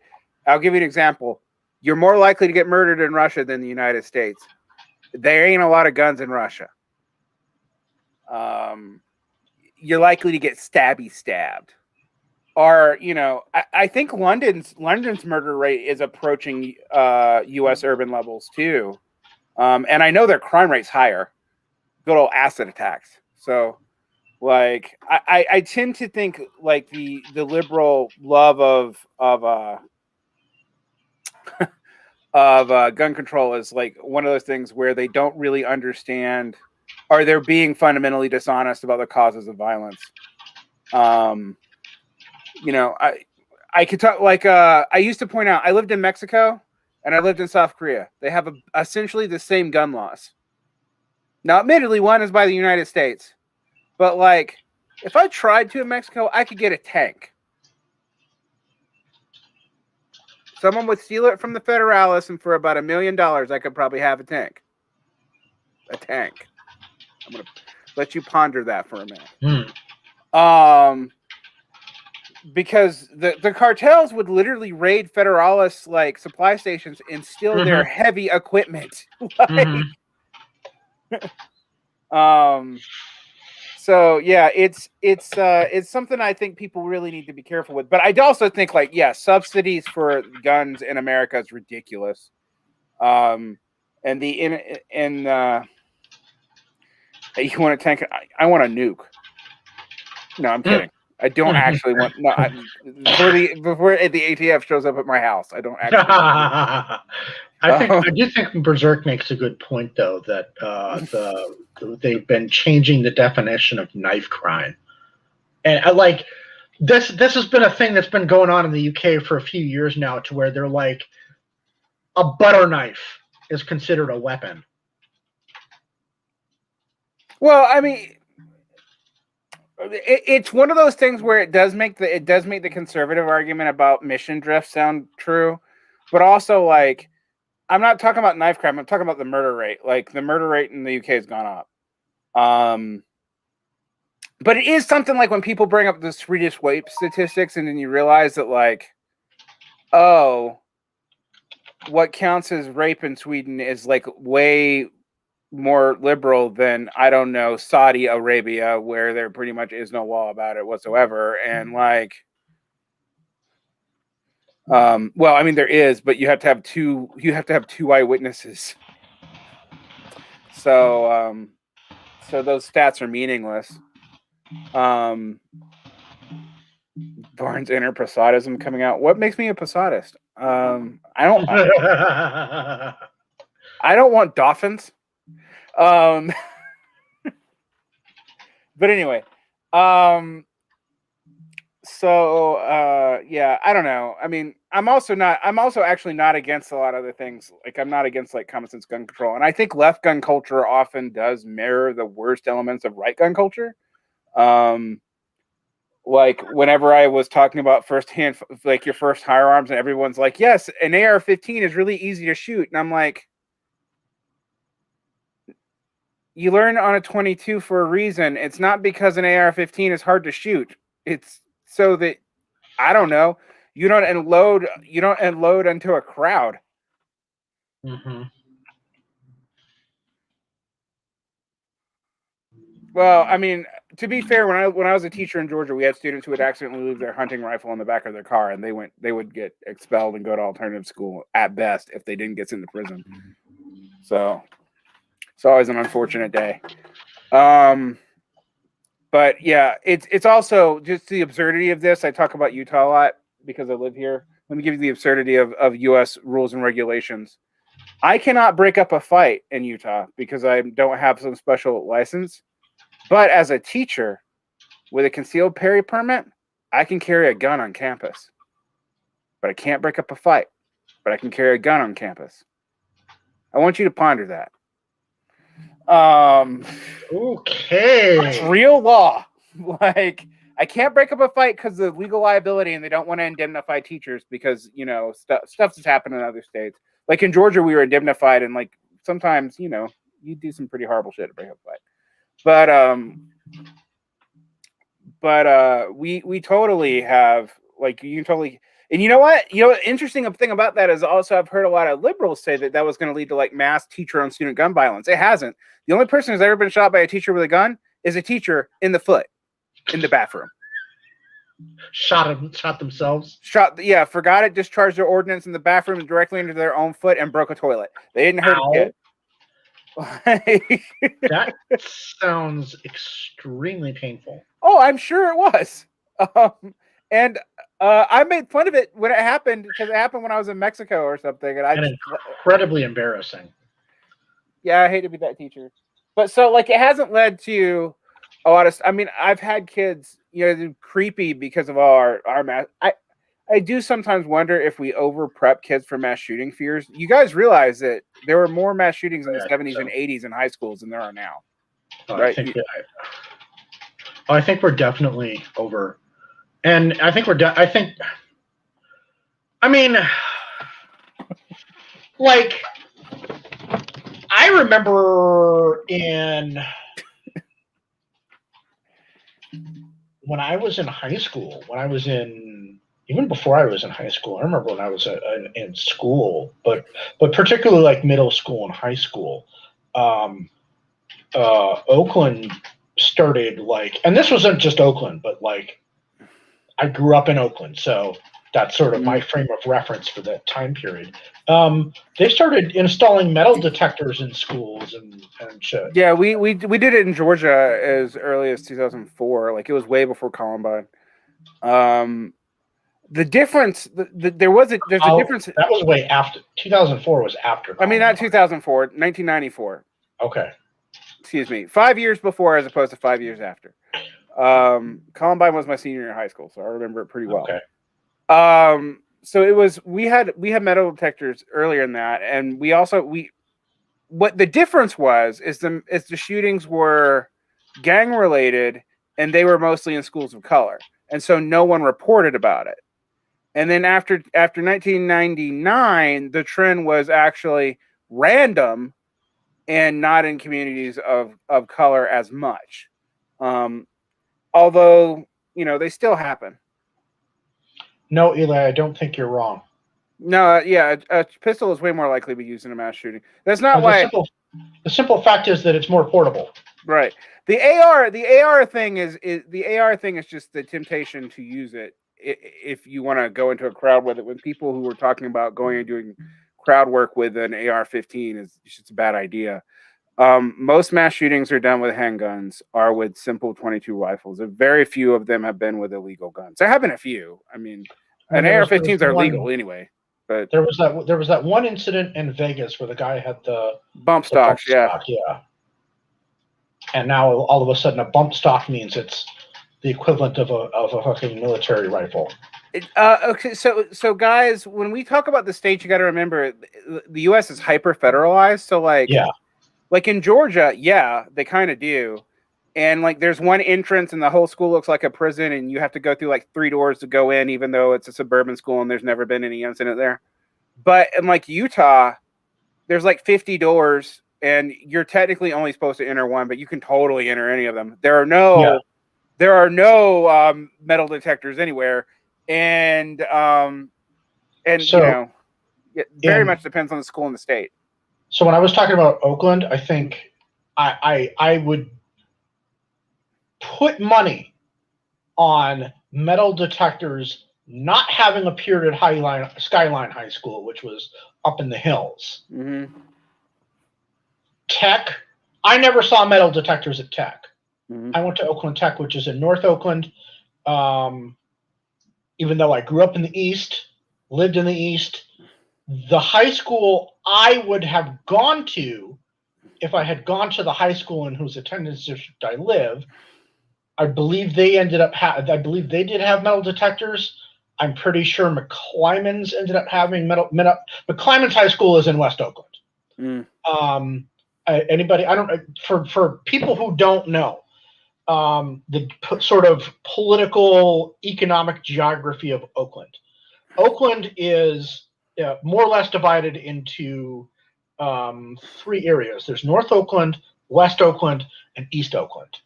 I'll give you an example. You're more likely to get murdered in Russia than the United States. There ain't a lot of guns in Russia. You're likely to get stabbed. Or, I think London's murder rate is approaching U.S. urban levels too. And I know their crime rate's higher. Good old acid attacks. So, Like I tend to think like the liberal love of gun control is like one of those things where they don't really understand, or they're being fundamentally dishonest about the causes of violence. You know, I could talk like I used to point out I lived in Mexico and I lived in South Korea. They have essentially the same gun laws. Now, admittedly, one is by the United States, but like if I tried to in Mexico, I could get a tank. Someone would steal it from the Federalists, and for about $1 million, I could probably have a tank. A tank. I'm gonna let you ponder that for a minute. Because the cartels would literally raid Federalists like supply stations and steal their heavy equipment. Like, so yeah, it's something I think people really need to be careful with. But I also think like, yeah, subsidies for guns in America is ridiculous. And you want a tank? I want a nuke. No, I'm kidding. I don't actually want before the ATF shows up at my house. I don't actually. I do think Berserk makes a good point though that they've been changing the definition of knife crime, and I like this. This has been a thing that's been going on in the UK for a few years now, to where they're like a butter knife is considered a weapon. Well, I mean. It's one of those things where it does make the conservative argument about mission drift sound true, but also like I'm not talking about knife crime. I'm talking about the murder rate. Like the murder rate in the UK has gone up. But it is something like when people bring up the Swedish rape statistics, and then you realize that like, oh, what counts as rape in Sweden is like way more liberal than, I don't know, Saudi Arabia, where there pretty much is no law about it whatsoever. And like, well, I mean there is, but you have to have two eyewitnesses. So so those stats are meaningless. Varn's inner Posadism coming out. What makes me a Posadist? I don't want dolphins. But anyway, so yeah, I don't know. I mean, I'm also actually not against a lot of other things. Like I'm not against like common sense gun control, and I think left gun culture often does mirror the worst elements of right gun culture. Like whenever I was talking about firsthand, like your first firearms, and everyone's like, yes, an AR-15 is really easy to shoot, and I'm like, you learn on a 22 for a reason. It's not because an AR-15 is hard to shoot. It's so that, I don't know, you don't unload into a crowd. Well, I mean, to be fair, when I was a teacher in Georgia, we had students who would accidentally leave their hunting rifle in the back of their car, and they would get expelled and go to alternative school at best if they didn't get into prison. So it's always an unfortunate day. But yeah, it's also just the absurdity of this. I talk about Utah a lot because I live here. Let me give you the absurdity of U.S. rules and regulations. I cannot break up a fight in Utah because I don't have some special license. But as a teacher with a concealed carry permit, I can carry a gun on campus. But I can't break up a fight. But I can carry a gun on campus. I want you to ponder that. Okay. It's real law. Like, I can't break up a fight because of legal liability, and they don't want to indemnify teachers because, you know, stuff that's happened in other states. Like in Georgia, we were indemnified, and like sometimes, you know, you do some pretty horrible shit to break up a fight. But we totally have, like, you can totally. And you know what? Interesting thing about that is also I've heard a lot of liberals say that was going to lead to like mass teacher on student gun violence. It hasn't. The only person who's ever been shot by a teacher with a gun is a teacher in the foot, in the bathroom. Shot themselves. Forgot it, discharged their ordnance in the bathroom directly into their own foot and broke a toilet. They didn't hurt a kid. That sounds extremely painful. Oh, I'm sure it was. And I made fun of it when it happened because it happened when I was in Mexico or something, and incredibly embarrassing. Yeah, I hate to be that teacher, but so like it hasn't led to a lot of. I mean, I've had kids, creepy because of all our mass. I do sometimes wonder if we over prep kids for mass shooting fears. You guys realize that there were more mass shootings in the 70s and 80s in high schools than there are now, right? I think we're definitely over, and I think I mean, like, I remember when I was in high school, even before I was in high school, I remember when I was in school, but particularly like middle school and high school, Oakland started and this wasn't just Oakland, but like I grew up in Oakland, so that's sort of my frame of reference for that time period. They started installing metal detectors in schools and shit. Yeah, we did it in Georgia as early as 2004. Like it was way before Columbine. The difference, there's a difference. That was way after 2004. Was after Columbine. I mean, not 2004, 1994. Okay. Excuse me, 5 years before as opposed to 5 years after. Columbine was my senior year in high school, so I remember it pretty well. Okay. So it was we had metal detectors earlier in that, and what the difference was is the shootings were gang related, and they were mostly in schools of color, and so no one reported about it. And then after 1999, the trend was actually random and not in communities of color as much. Although, they still happen. No, Eli, I don't think you're wrong. No, yeah, a pistol is way more likely to be used in a mass shooting. That's not why. The simple fact is that it's more portable. Right. The AR thing is just the temptation to use it if you want to go into a crowd with it. When people who were talking about going and doing crowd work with an AR-15 is just a bad idea. Most mass shootings are done with handguns, are with simple 22 rifles. Very few of them have been with illegal guns. There have been a few. I mean, AR-15s are legal anyway. But there was that one incident in Vegas where the guy had the bump stocks, yeah. And now all of a sudden, a bump stock means it's the equivalent of a fucking military rifle. Okay, so guys, when we talk about the states, you got to remember the U.S. is hyper federalized. So like in Georgia, yeah, they kind of do. And like there's one entrance and the whole school looks like a prison and you have to go through like 3 doors to go in, even though it's a suburban school and there's never been any incident there. But in like Utah, there's like 50 doors and you're technically only supposed to enter one, but you can totally enter any of them. There are no metal detectors anywhere. And so, it very much depends on the school and the state. So when I was talking about Oakland, I think I would put money on metal detectors not having appeared at Skyline High School, which was up in the hills. Mm-hmm. Tech, I never saw metal detectors at Tech. Mm-hmm. I went to Oakland Tech, which is in North Oakland. Even though I grew up in the East, lived in the East, the high school I would have gone to, if I had gone to the high school in whose attendance district I live, I believe they did have metal detectors. I'm pretty sure McClymonds ended up having metal. McClymonds High School is in West Oakland. For people who don't know, the sort of political economic geography of Oakland. Oakland is more or less divided into 3 areas. There's North Oakland, West Oakland, and East Oakland.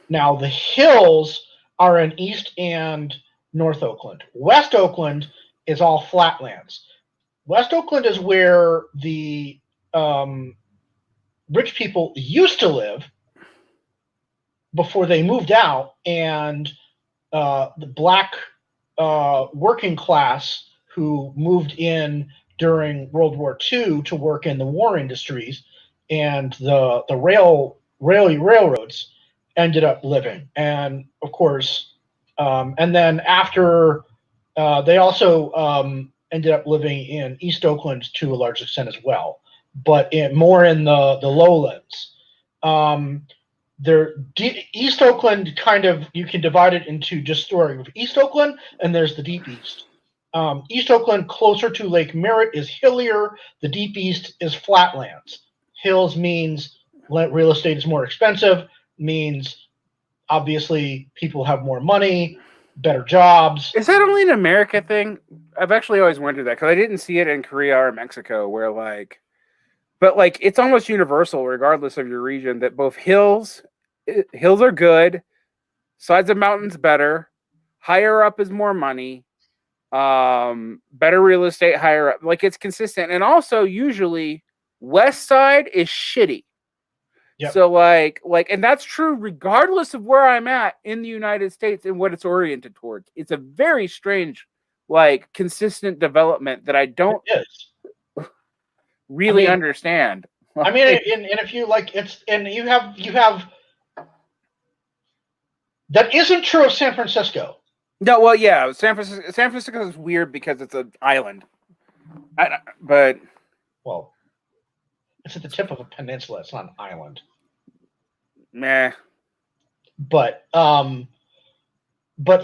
Now the hills are in East and North Oakland. West Oakland is all flatlands. West Oakland is where the rich people used to live before they moved out, and the black working class who moved in during World War II to work in the war industries and the railroads ended up living. And of course, and then after they also ended up living in East Oakland to a large extent as well, but more in the lowlands. East Oakland kind of, you can divide it into just story of East Oakland, and there's the Deep East. East Oakland, closer to Lake Merritt, is hillier. The Deep East is flatlands. Hills means real estate is more expensive, means obviously people have more money, better jobs. Is that only an America thing? I've actually always wondered that, because I didn't see it in Korea or Mexico, where like, but like it's almost universal, regardless of your region, that both hills are good, sides of mountains better, higher up is more money, better real estate higher up. Like it's consistent, and also usually west side is shitty. Yep. So like, and that's true regardless of where I'm at in the United States and what it's oriented towards. It's a very strange, like, consistent development that I don't really understand. I mean, and if you like, it's, and you have that isn't true of San Francisco. No, well, yeah, San Francisco is weird because it's an island, but well, it's at the tip of a peninsula. It's not an island. Meh. But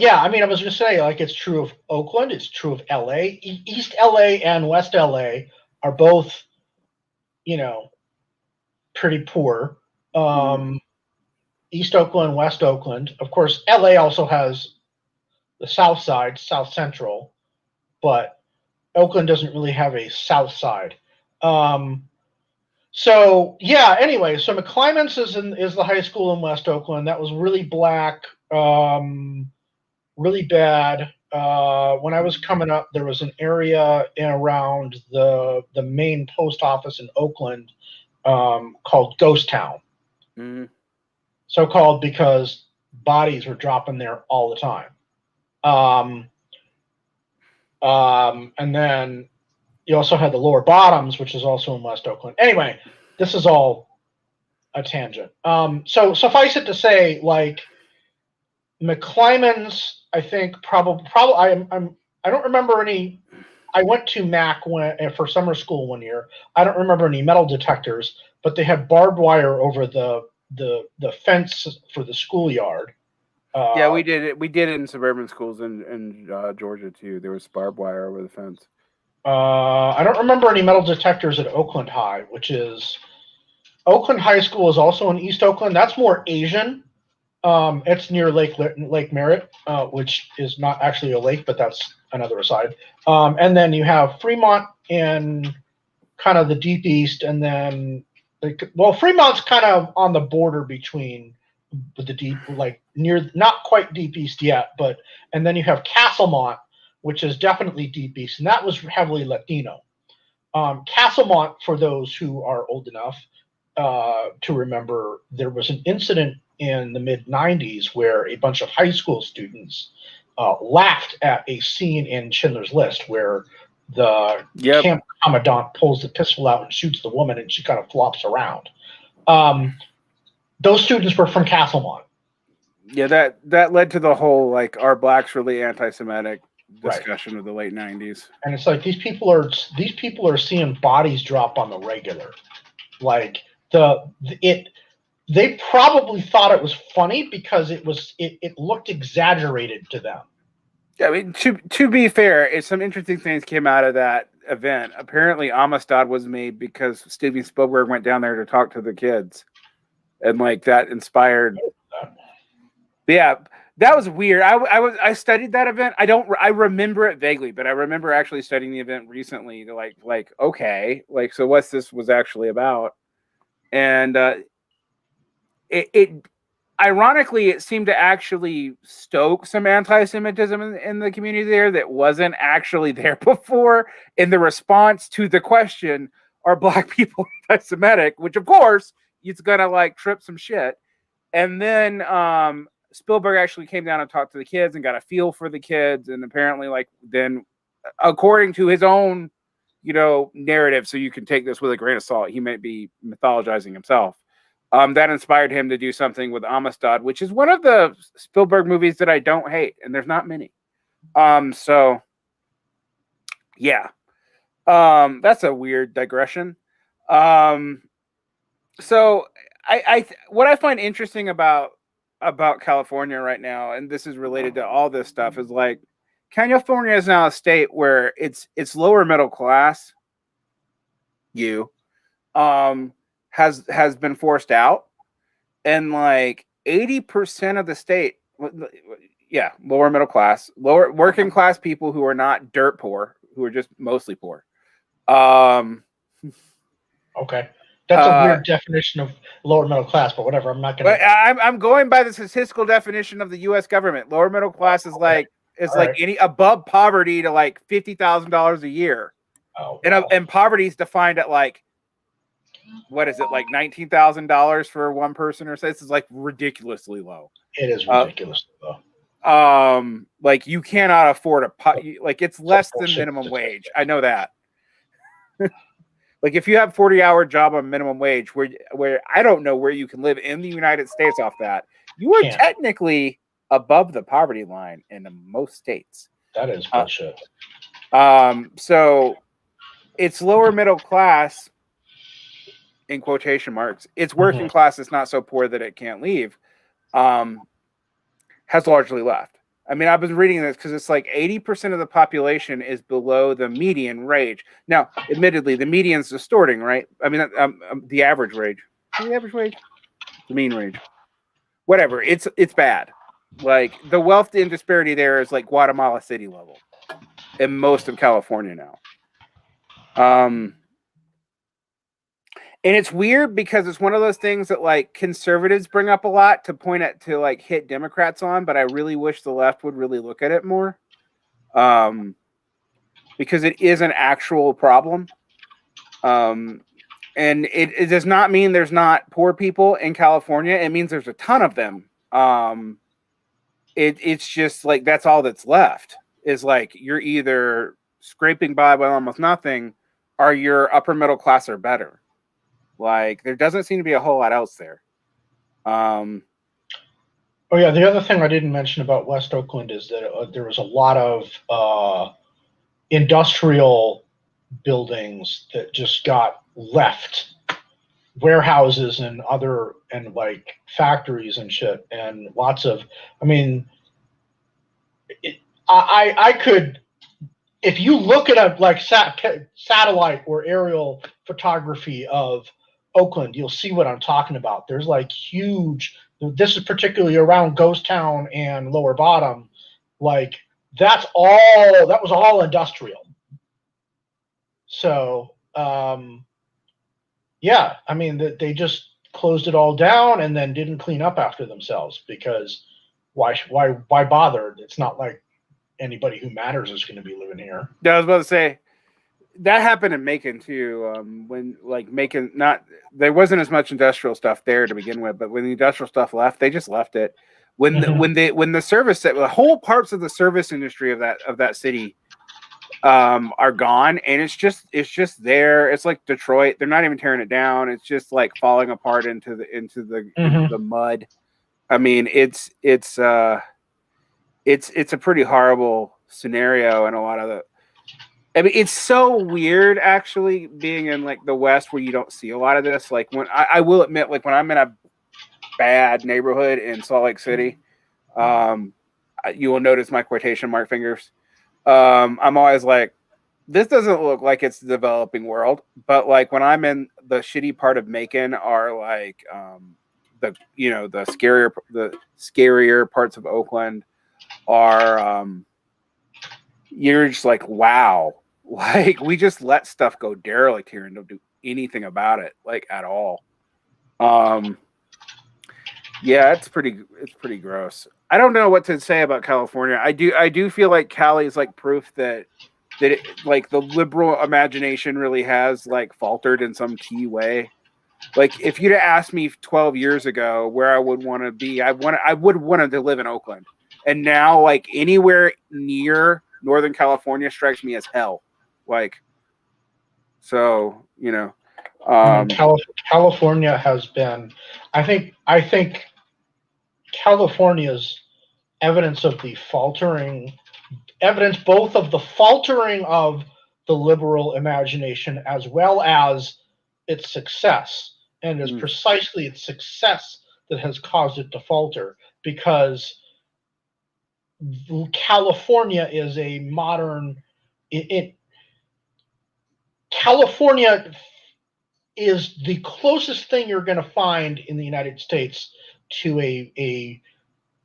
yeah, I mean, I was just saying, like, it's true of Oakland. It's true of LA. East LA and West LA are both, you know, pretty poor. East Oakland, West Oakland. Of course, LA also has the South Side, South Central, but Oakland doesn't really have a South Side. So yeah. Anyway, so McClymonds is the high school in West Oakland. That was really black, really bad. When I was coming up, there was an area around the main post office in Oakland called Ghost Town. Mm-hmm. So called because bodies were dropping there all the time. And then you also had the Lower Bottoms, which is also in West Oakland. Anyway, this is all a tangent. So suffice it to say, like, McClymonds, I think probably I don't remember any. I went to Mac for summer school one year. I don't remember any metal detectors, but they had barbed wire over the fence for the schoolyard. Yeah, we did it. We did it in suburban schools in Georgia too. There was barbed wire over the fence. I don't remember any metal detectors at Oakland High, which is Oakland High School is also in East Oakland. That's more Asian. It's near Lake Merritt, which is not actually a lake, but that's another aside. And then you have Fremont in kind of the Deep East, and then Fremont's kind of on the border between the deep, like near, not quite Deep East yet, but, and then you have Castlemont, which is definitely Deep East, and that was heavily Latino. Castlemont, for those who are old enough to remember, there was an incident in the mid-90s where a bunch of high school students laughed at a scene in Schindler's List where the camp commandant pulls the pistol out and shoots the woman, and she kind of flops around. Those students were from Castlemont. Yeah, that led to the whole, like, are blacks really anti-Semitic discussion of the late 90s. And it's like these people are seeing bodies drop on the regular. Like they probably thought it was funny because it looked exaggerated to them. Yeah, I mean, to be fair, some interesting things came out of that event. Apparently, Amistad was made because Steven Spielberg went down there to talk to the kids, and like that inspired. Yeah, that was weird. I studied that event. I remember it vaguely, but I remember actually studying the event recently. To like okay, like, so what's this was actually about? And it ironically, it seemed to actually stoke some anti-Semitism in the community there that wasn't actually there before, in the response to the question, are black people anti-Semitic? Which, of course, it's gonna like trip some shit. And then Spielberg actually came down and talked to the kids and got a feel for the kids, and apparently, like, then according to his own narrative. So you can take this with a grain of salt. He might be mythologizing himself. That inspired him to do something with Amistad, which is one of the Spielberg movies that I don't hate, and there's not many. So yeah, that's a weird digression. So what I find interesting about California right now, and this is related to all this stuff, is like California is now a state where it's lower middle class. Has been forced out, and like 80% of the state, lower middle class, lower working class people who are not dirt poor, who are just mostly poor. Okay. That's a weird definition of lower middle class, but whatever. I'm not going to. I'm going by the statistical definition of the U.S. government. Lower middle class is like any above poverty to like $50,000 a year. Oh, wow. And poverty is defined at like, what is it, like $19,000 for one person or so? This is like ridiculously low. It is ridiculously low. Like you cannot afford like it's less than minimum wage. I know that. Like if you have 40-hour job on minimum wage, where I don't know where you can live in the United States off that, you are technically above the poverty line in most states. That is bullshit. So it's lower middle class, in quotation marks. It's working class. It's not so poor that it can't leave. Has largely left. I mean, I've been reading this because it's like 80% of the population is below the median wage. Now, admittedly, the median's distorting, right? I mean, the average wage. The average wage? The mean wage. Whatever. It's bad. Like, the wealth and disparity there is like Guatemala City level in most of California now. And it's weird because it's one of those things that like conservatives bring up a lot to point at, to like hit Democrats on, but I really wish the left would really look at it more. Because it is an actual problem. And it does not mean there's not poor people in California. It means there's a ton of them. It's just like, that's all that's left is like, you're either scraping by almost nothing, or you're upper middle class or better. Like, there doesn't seem to be a whole lot else there. Oh, yeah. The other thing I didn't mention about West Oakland is that there was a lot of industrial buildings that just got left, warehouses and like factories and shit, and lots of. I mean, I could, if you look at a like satellite or aerial photography of Oakland, you'll see what I'm talking about. There's like huge. This is particularly around Ghost Town and Lower Bottom. Like that was all industrial. So yeah, I mean they just closed it all down and then didn't clean up after themselves, because why bother? It's not like anybody who matters is going to be living here. Yeah, I was about to say that happened in Macon too. When like Macon, there wasn't as much industrial stuff there to begin with, but when the industrial stuff left, they just left it. When the whole parts of the service industry of that city are gone, and it's just there. It's like Detroit. They're not even tearing it down. It's just like falling apart into the mud. I mean, it's a pretty horrible scenario, and a lot of the. I mean, it's so weird actually being in like the West where you don't see a lot of this. Like when I will admit, like when I'm in a bad neighborhood in Salt Lake City, you will notice my quotation mark fingers. I'm always like, this doesn't look like it's the developing world. But like when I'm in the shitty part of Macon, or like the scarier parts of Oakland are you're just like, wow, like we just let stuff go derelict here and don't do anything about it, like at all. Yeah, it's pretty gross. I don't know what to say about California. I do feel like Cali is like proof that it, like the liberal imagination really has like faltered in some key way. Like if you'd have asked me 12 years ago where I would want to be, I would want to live in Oakland. And now like anywhere near Northern California strikes me as hell. Like So, you know, California has been, I think California's evidence of the faltering, evidence both of the faltering of the liberal imagination as well as its success. And it is precisely its success that has caused it to falter, because California is a modern, California is the closest thing you're going to find in the United States to a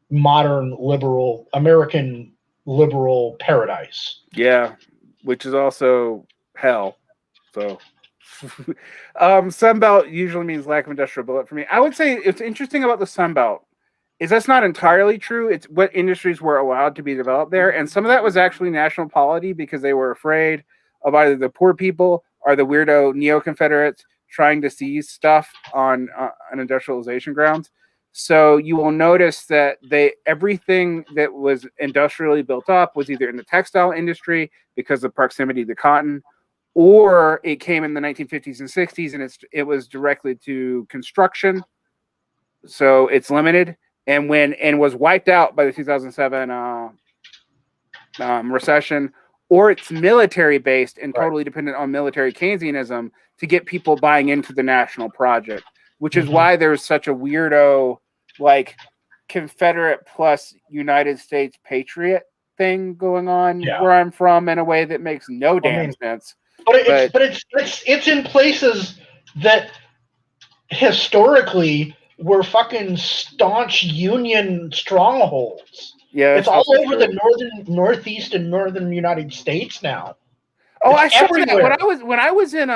modern liberal, American liberal paradise. Yeah, which is also hell. So, Sunbelt usually means lack of industrial bullet for me. I would say it's interesting about the Sunbelt is that's not entirely true. It's what industries were allowed to be developed there, and some of that was actually national polity because they were afraid of either the poor people or the weirdo neo-Confederates trying to seize stuff on industrialization grounds. So you will notice that everything that was industrially built up was either in the textile industry because of proximity to cotton, or it came in the 1950s and 60s and it was directly to construction. So it's limited, and was wiped out by the 2007 recession, or it's military based and totally dependent on military Keynesianism to get people buying into the national project, which is why there's such a weirdo like Confederate plus United States patriot thing going on where I'm from in a way that makes no damn sense. But it's in places that historically were fucking staunch Union strongholds. Yeah, it's all over the northeast and northern United States now. Oh, I saw that when I was in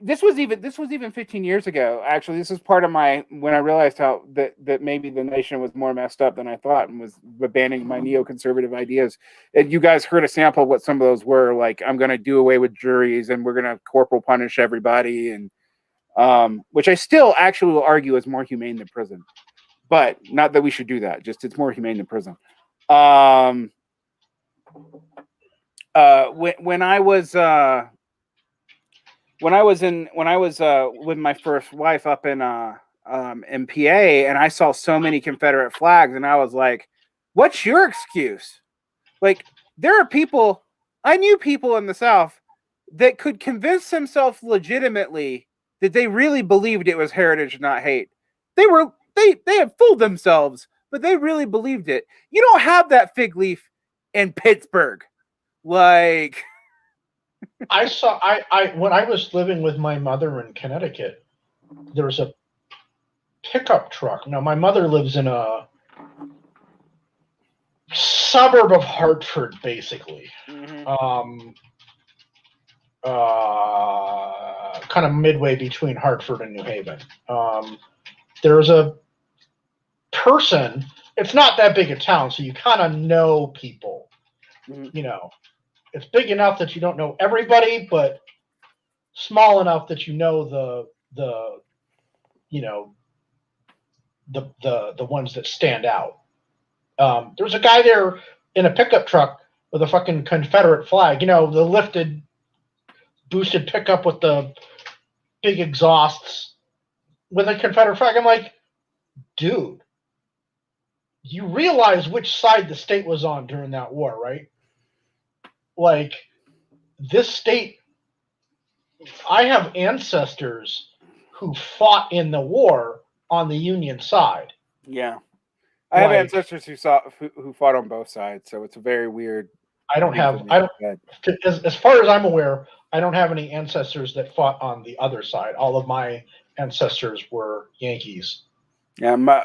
this was even 15 years ago. Actually, this is part of when I realized how that maybe the nation was more messed up than I thought and was abandoning my neoconservative ideas. And you guys heard a sample of what some of those were. Like, I'm going to do away with juries and we're going to corporal punish everybody, and which I still actually will argue is more humane than prison. But not that we should do that. Just it's more humane than prison. When I was with my first wife up in PA, and I saw so many Confederate flags, and I was like, "What's your excuse?" Like, there are people, I knew people in the South that could convince themselves legitimately that they really believed it was heritage, not hate. They had fooled themselves, but they really believed it. You don't have that fig leaf in Pittsburgh. Like, I when I was living with my mother in Connecticut, there was a pickup truck. Now, my mother lives in a suburb of Hartford, basically. Kind of midway between Hartford and New Haven. There's a person, it's not that big a town, so you kind of know people. You know, it's big enough that you don't know everybody, but small enough that you know the ones that stand out. There's a guy there in a pickup truck with a fucking Confederate flag, the lifted, boosted pickup with the big exhausts with a Confederate flag. I'm like, dude, you realize which side the state was on during that war, right? Like, this state, I have ancestors who fought in the war on the Union side. Yeah. I have ancestors who fought on both sides, so it's a very weird. As far as I'm aware, I don't have any ancestors that fought on the other side. All of my ancestors were Yankees. Yeah, my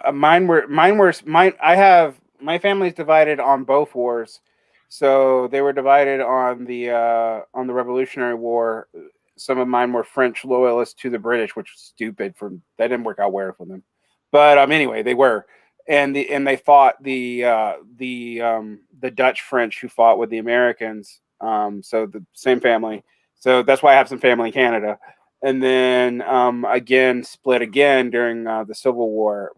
family's divided on both wars. So they were divided on the Revolutionary War. Some of mine were French loyalists to the British, which was stupid. That didn't work out well for them. But anyway, they were, and they fought the Dutch French who fought with the Americans. So the same family. So that's why I have some family in Canada. And then again, split again during the Civil War.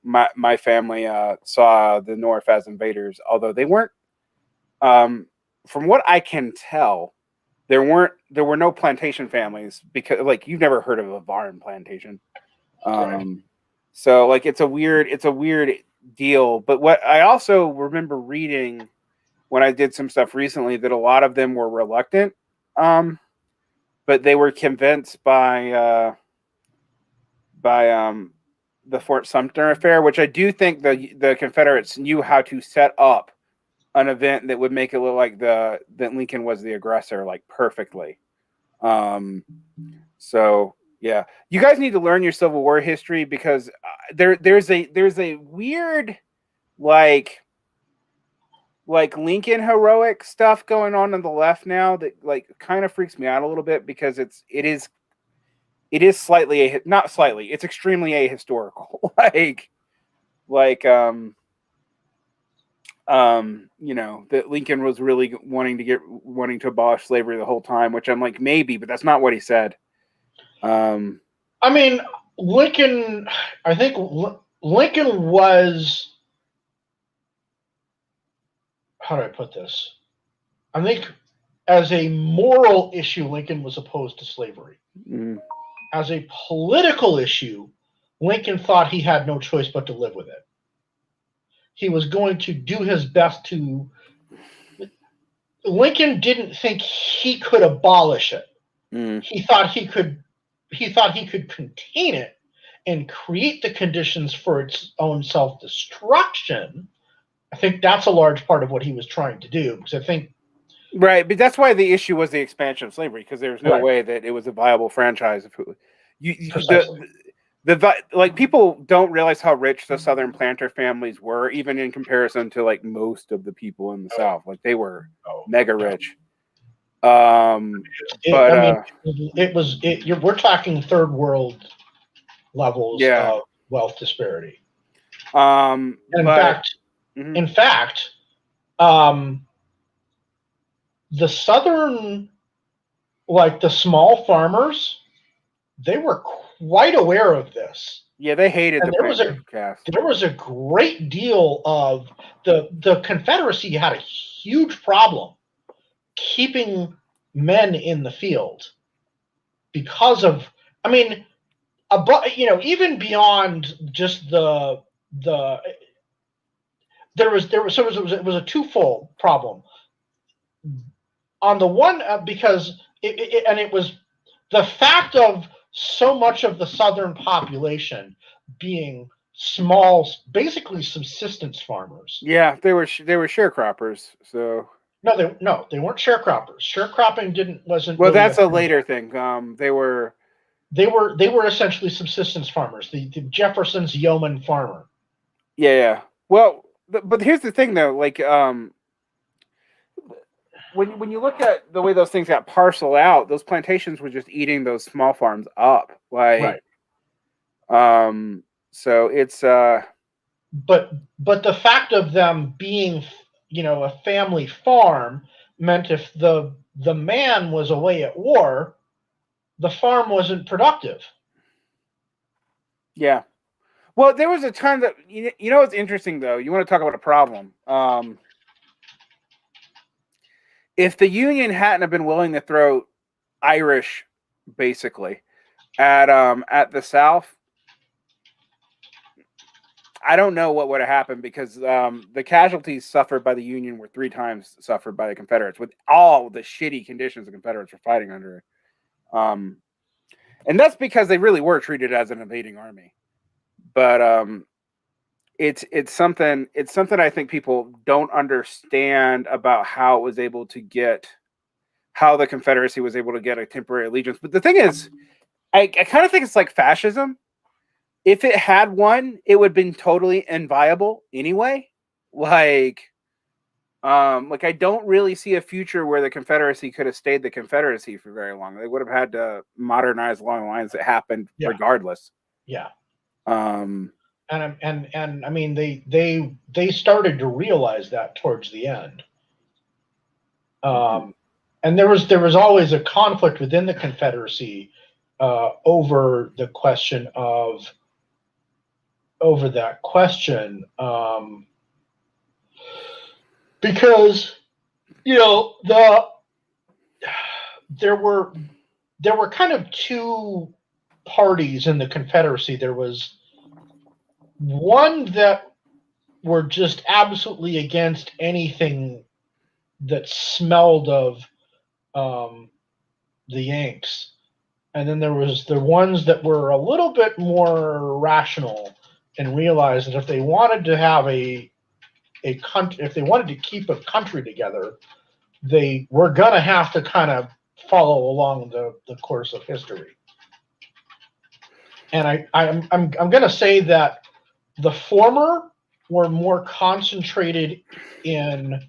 My family saw the North as invaders, although they weren't. From what I can tell, there were no plantation families because like you've never heard of a Varn plantation. Right. So like it's a weird deal. But what I also remember reading when I did some stuff recently that a lot of them were reluctant, but they were convinced by the Fort Sumter affair, which I do think the Confederates knew how to set up an event that would make it look like that Lincoln was the aggressor, like perfectly. So yeah, you guys need to learn your Civil War history because there's a weird like Lincoln heroic stuff going on the left now that like kind of freaks me out a little bit because it is slightly not slightly, it's extremely ahistorical. That Lincoln was really wanting to abolish slavery the whole time, which I'm like maybe, but that's not what he said. I mean, Lincoln. I think Lincoln was. How do I put this? I think as a moral issue, Lincoln was opposed to slavery. As a political issue, Lincoln thought he had no choice but to live with it. He was going to do his best to. Lincoln didn't think he could abolish it. He thought he could contain it and create the conditions for its own self-destruction. I think that's a large part of what he was trying to do, because I think right, but that's why the issue was the expansion of slavery, because there's no way that it was a viable franchise. Like people don't realize how rich the Southern planter families were, even in comparison to like most of the people in the South. Like they were mega rich. We're talking third world levels of wealth disparity. In fact, the Southern, like the small farmers, they were quite aware of this. Yeah, they hated and there was a great deal of the Confederacy had a huge problem keeping men in the field because of, I mean, even beyond just it was a twofold problem. On the one, because it was the fact of so much of the Southern population being small, basically subsistence farmers. Yeah, they were sharecroppers. So no, they weren't sharecroppers. Sharecropping wasn't. Well, really that's a later thing. They were essentially subsistence farmers. The Jefferson's yeoman farmer. Yeah. Well, but here's the thing, though. Like, when you look at the way those things got parceled out, those plantations were just eating those small farms up. Like, right. So it's But the fact of them being, a family farm meant if the man was away at war, the farm wasn't productive. Yeah. Well, there was a ton that what's interesting though. You want to talk about a problem. If the Union hadn't have been willing to throw Irish, basically, at the South, I don't know what would have happened, because the casualties suffered by the Union were 3 times suffered by the Confederates, with all the shitty conditions the Confederates were fighting under. And that's because they really were treated as an invading army. But it's something I think people don't understand about how the Confederacy was able to get a temporary allegiance. But the thing is, I kind of think it's like fascism. If it had won, it would have been totally inviable anyway. Like I don't really see a future where the Confederacy could have stayed the Confederacy for very long. They would have had to modernize along the lines that happened regardless. Yeah. And I mean, they started to realize that towards the end. And there was always a conflict within the Confederacy over that question, because there were kind of two parties in the Confederacy. There was one that were just absolutely against anything that smelled of the Yanks, and then there was the ones that were a little bit more rational and realized that if they wanted to have a country, if they wanted to keep a country together, they were gonna have to kind of follow along the course of history. And I'm gonna say that the former were more concentrated in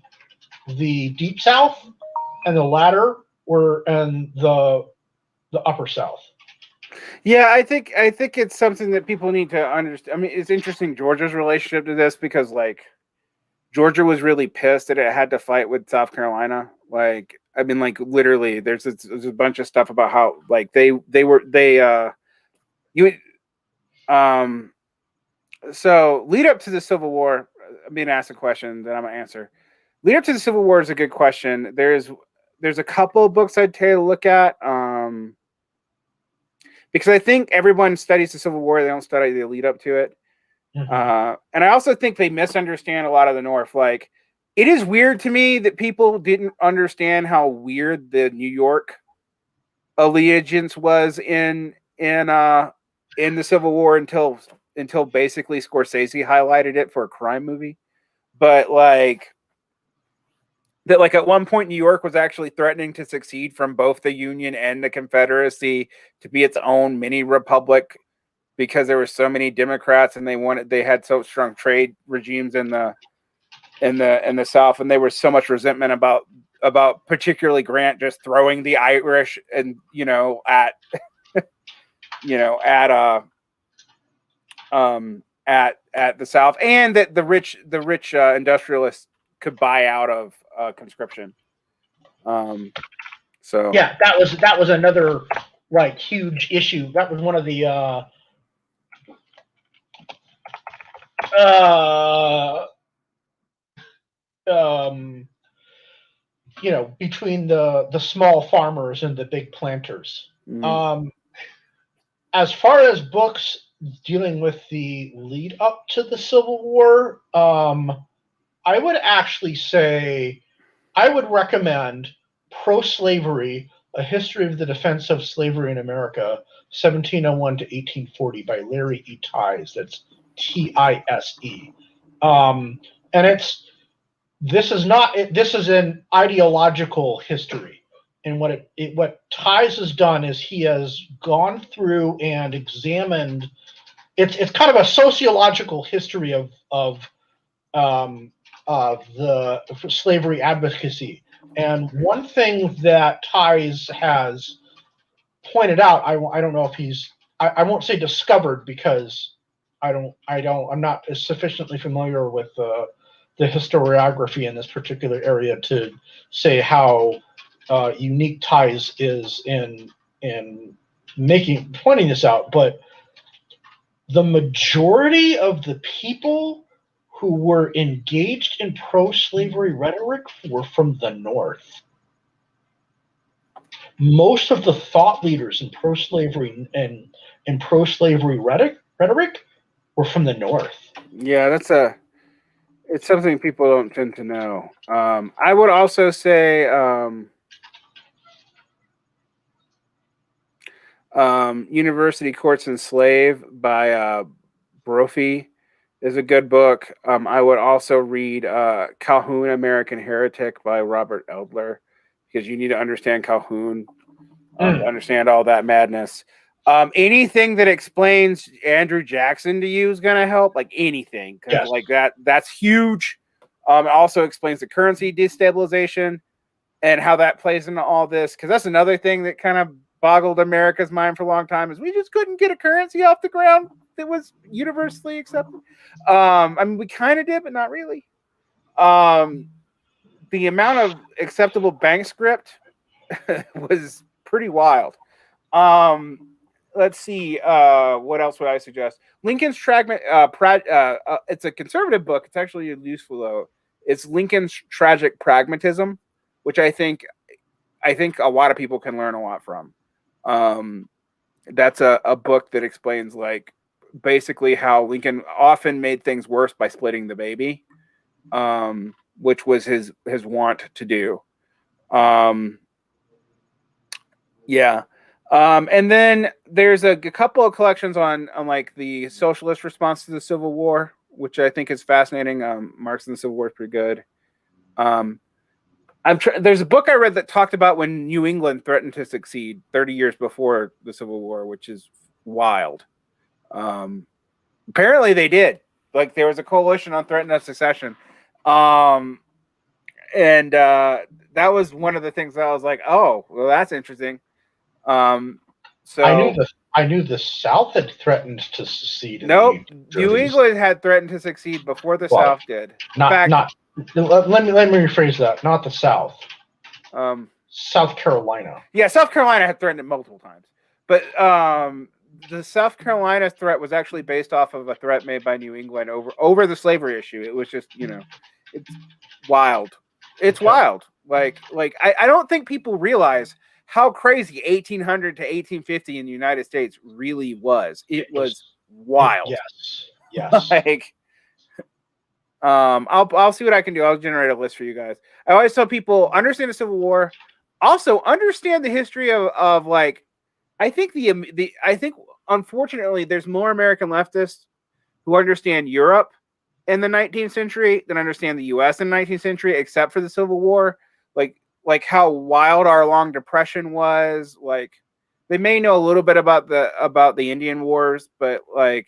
the Deep South, and the latter were in the Upper South. Yeah, I think it's something that people need to understand. I mean, it's interesting Georgia's relationship to this because like Georgia was really pissed that it had to fight with South Carolina. Like, I mean, like literally, there's a bunch of stuff about how like you so lead up to the Civil War. I'm being asked a question that I'm gonna answer. Lead up to the Civil War is a good question. There's a couple of books I'd take a look at. Because I think everyone studies the Civil War, they don't study the lead up to it. Mm-hmm. And I also think they misunderstand a lot of the North. Like, it is weird to me that people didn't understand how weird the New York allegiance was in the Civil War until basically Scorsese highlighted it for a crime movie. But like that, like at one point, New York was actually threatening to secede from both the Union and the Confederacy to be its own mini republic because there were so many Democrats and they had so strong trade regimes in the South, and there was so much resentment about particularly Grant just throwing the Irish and at the South, and that the rich industrialists could buy out of conscription. So yeah, that was another like huge issue. That was one of the between the small farmers and the big planters. Mm. As far as books dealing with the lead up to the Civil War, I would actually say I would recommend Pro-Slavery, A History of the Defense of Slavery in America, 1701 to 1840 by Larry E. Tise. That's Tise. And this is an ideological history. And what Tise has done is he has gone through and examined. It's kind of a sociological history of the slavery advocacy. And one thing that Tise has pointed out, I don't know if I won't say discovered because I'm not sufficiently familiar with the historiography in this particular area to say how unique Tise is in pointing this out, but the majority of the people who were engaged in pro-slavery rhetoric were from the North. Most of the thought leaders in pro-slavery and pro-slavery rhetoric were from the North. Yeah, it's something people don't tend to know. I would also say University Courts and Slave by Brophy is a good book. I would also read Calhoun, American Heretic by Robert Eldler, because you need to understand Calhoun to understand all that madness. Anything that explains Andrew Jackson to you is going to help, like anything, because like that's huge. It also explains the currency destabilization and how that plays into all this, because that's another thing that kind of boggled America's mind for a long time, is we just couldn't get a currency off the ground that was universally accepted. I mean, we kind of did, but not really. The amount of acceptable bank script was pretty wild. Let's see. What else would I suggest? Lincoln's it's a conservative book. It's actually useful though. It's Lincoln's Tragic Pragmatism, which I think I think a lot of people can learn a lot from. That's a book that explains like basically how Lincoln often made things worse by splitting the baby, which was his wont to do. Yeah. And then there's a couple of collections on like the socialist response to the Civil War, which I think is fascinating. Marx and the Civil War is pretty good. There's a book I read that talked about when New England threatened to succeed 30 years before the Civil War, which is wild. Apparently they did. Like there was a coalition on threat of secession. And that was one of the things that I was like, oh, well, that's interesting. So I knew the South had threatened to secede. Nope, New England had threatened to succeed before the South did. Let me rephrase that. Not the South. South Carolina. Yeah, South Carolina had threatened it multiple times, but the South Carolina threat was actually based off of a threat made by New England over the slavery issue. It was just, it's wild. It's wild. Like I don't think people realize how crazy 1800 to 1850 in the United States really was. It was wild. Yes. Like, I'll see what I can do. I'll generate a list for you guys. I always tell people understand the Civil War, also understand the history of like, I think unfortunately there's more American leftists who understand Europe in the 19th century than understand the U.S. in the 19th century, except for the Civil War. Like how wild our long depression was. Like they may know a little bit about the Indian Wars, but like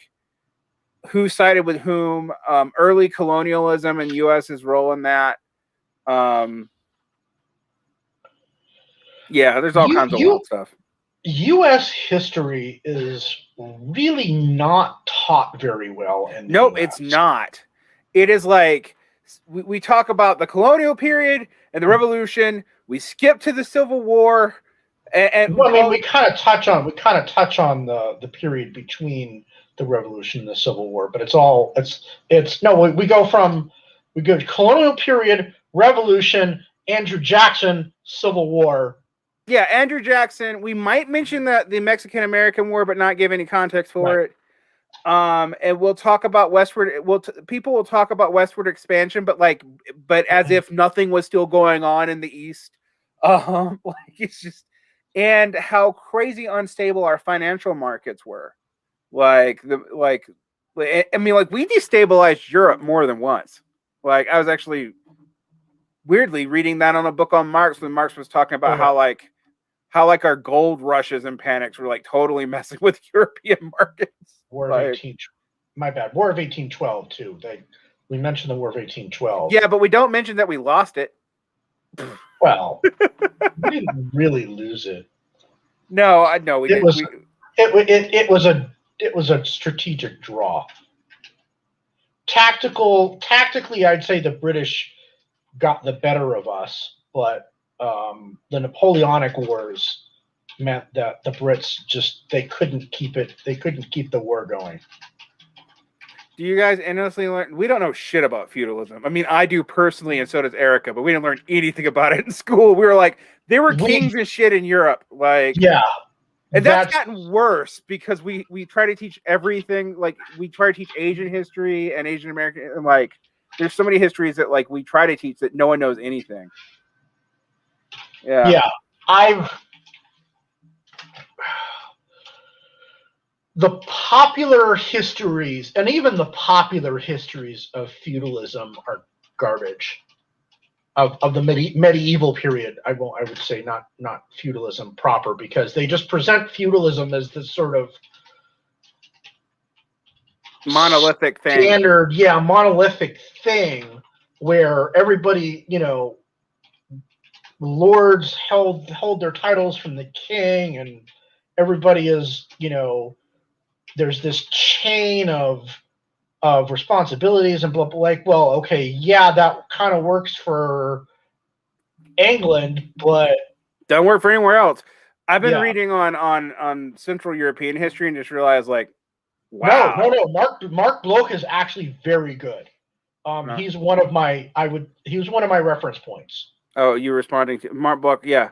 who sided with whom, early colonialism and U.S.'s role in that. Yeah, there's all kinds of wild stuff. U.S. history is really not taught very well. Nope, it's not. It is like we talk about the colonial period and the Revolution. We skip to the Civil War, and well, I mean, we kind of touch on the period between the Revolution and the Civil War, but we go colonial period, Revolution, Andrew Jackson, Civil War. Yeah, Andrew Jackson. We might mention the Mexican-American War, but not give any context for it. And we'll talk about westward. People will talk about westward expansion, but as if nothing was still going on in the East. Like it's just, and how crazy unstable our financial markets were. I mean, like we destabilized Europe more than once. Like I was actually weirdly reading that on a book on Marx when Marx was talking about how our gold rushes and panics were like totally messing with European markets. War of 1812 too. We mentioned the War of 1812. Yeah, but we don't mention that we lost it. Well, we didn't really lose it. No, I know we didn't. It was a strategic draw. Tactically, I'd say the British got the better of us, but the Napoleonic Wars meant that the Brits they couldn't keep the war going. Do you guys endlessly learn? We don't know shit about feudalism. I mean, I do personally, and so does Erika, but we didn't learn anything about it in school. We were like, there were kings and shit in Europe. Like, yeah. And that's gotten worse because we try to teach everything. Like, we try to teach Asian history and Asian American, and like, there's so many histories that like we try to teach that no one knows anything. Yeah. Yeah. The popular histories, and even the popular histories of feudalism, are garbage. Of the medieval period, I would say not feudalism proper, because they just present feudalism as this sort of monolithic thing. Standard, monolithic thing where everybody, lords hold their titles from the king, and everybody is, there's this chain of responsibilities and blah, blah, like, well, okay, yeah, that kind of works for England, but doesn't work for anywhere else. I've been reading on Central European history and just realized, like, wow. No. Mark Bloch is actually very good. He's one of my reference points. Oh, you responding to Mark Bloch? Yeah.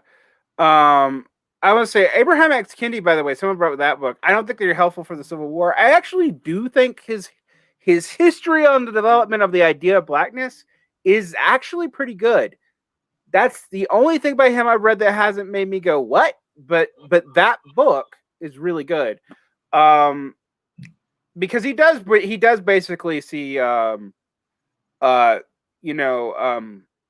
I want to say Abraham X. Kendi, by the way, someone brought that book. I don't think they're helpful for the Civil War. I actually do think his history on the development of the idea of blackness is actually pretty good. That's the only thing by him I've read that hasn't made me go, what? But that book is really good. Because he does basically see the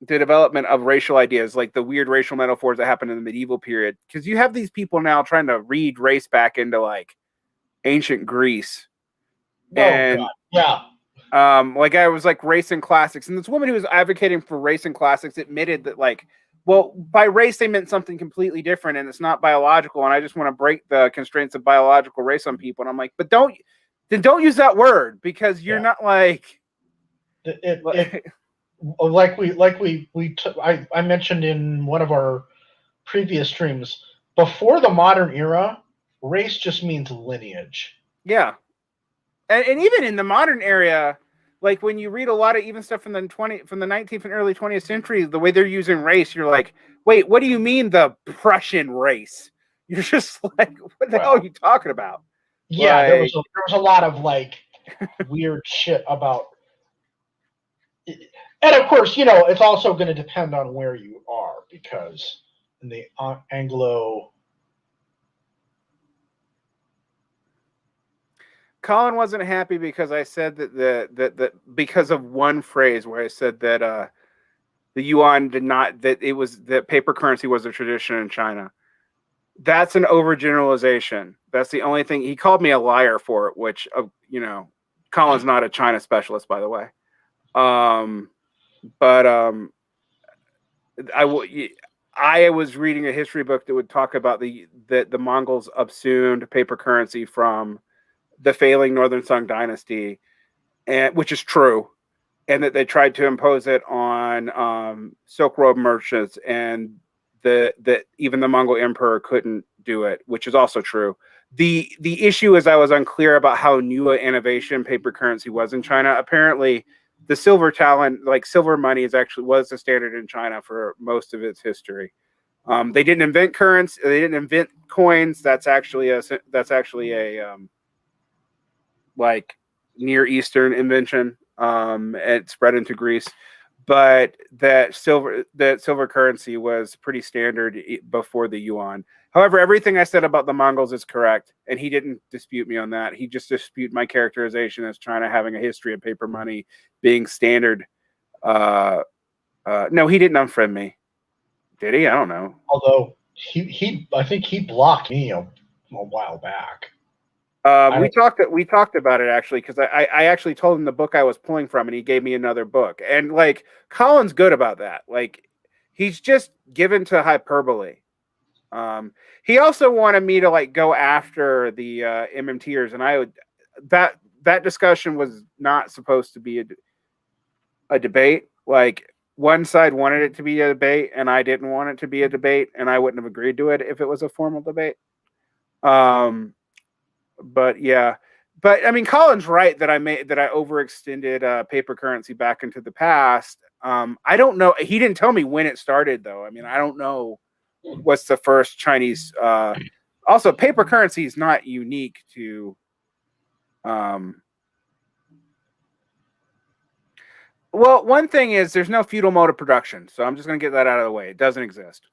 development of racial ideas, like the weird racial metaphors that happened in the medieval period. Because you have these people now trying to read race back into like ancient Greece. And God. like I was like race and classics. And this woman who was advocating for race and classics admitted that like, well, by race they meant something completely different and it's not biological. And I just want to break the constraints of biological race on people. And I'm like, but don't use that word because you're not like I mentioned in one of our previous streams, before the modern era, race just means lineage. Yeah. And even in the modern era, like when you read a lot of even stuff from the 19th and early 20th century, the way they're using race, you're like, wait, what do you mean the Prussian race? You're just like, what the hell are you talking about? Yeah, like, there was a lot of like weird shit about it. And of course, it's also going to depend on where you are, because in the Anglo... Colin wasn't happy because I said that because of one phrase where I said that the yuan did not, that paper currency was a tradition in China. That's an overgeneralization. That's the only thing. He called me a liar for it, which Colin's not a China specialist, by the way. I was reading a history book that would talk about the Mongols assumed paper currency from the failing Northern Song dynasty, and which is true, and that they tried to impose it on Silk Road merchants, and that even the Mongol emperor couldn't do it, which is also true. The issue is I was unclear about how new an innovation paper currency was in China. Apparently, the silver talent, like silver money, was the standard in China for most of its history. They didn't invent currency. They didn't invent coins. That's actually a like Near Eastern invention. It spread into Greece, but that silver currency was pretty standard before the yuan. However, everything I said about the Mongols is correct, and he didn't dispute me on that. He just disputed my characterization as China having a history of paper money being standard. No, he didn't unfriend me. Did he? I don't know. Although I think he blocked me a while back. We talked about it actually, because I actually told him the book I was pulling from, and he gave me another book. And like Colin's good about that. Like he's just given to hyperbole. He also wanted me to like go after the MMTers, and that discussion was not supposed to be a debate. Like one side wanted it to be a debate, and I didn't want it to be a debate, and I wouldn't have agreed to it if it was a formal debate. But yeah, I mean, Colin's right that I overextended paper currency back into the past. I don't know. He didn't tell me when it started, though. I mean, I don't know what's the first Chinese. Also, paper currency is not unique to. Well, one thing is there's no feudal mode of production, so I'm just going to get that out of the way. It doesn't exist.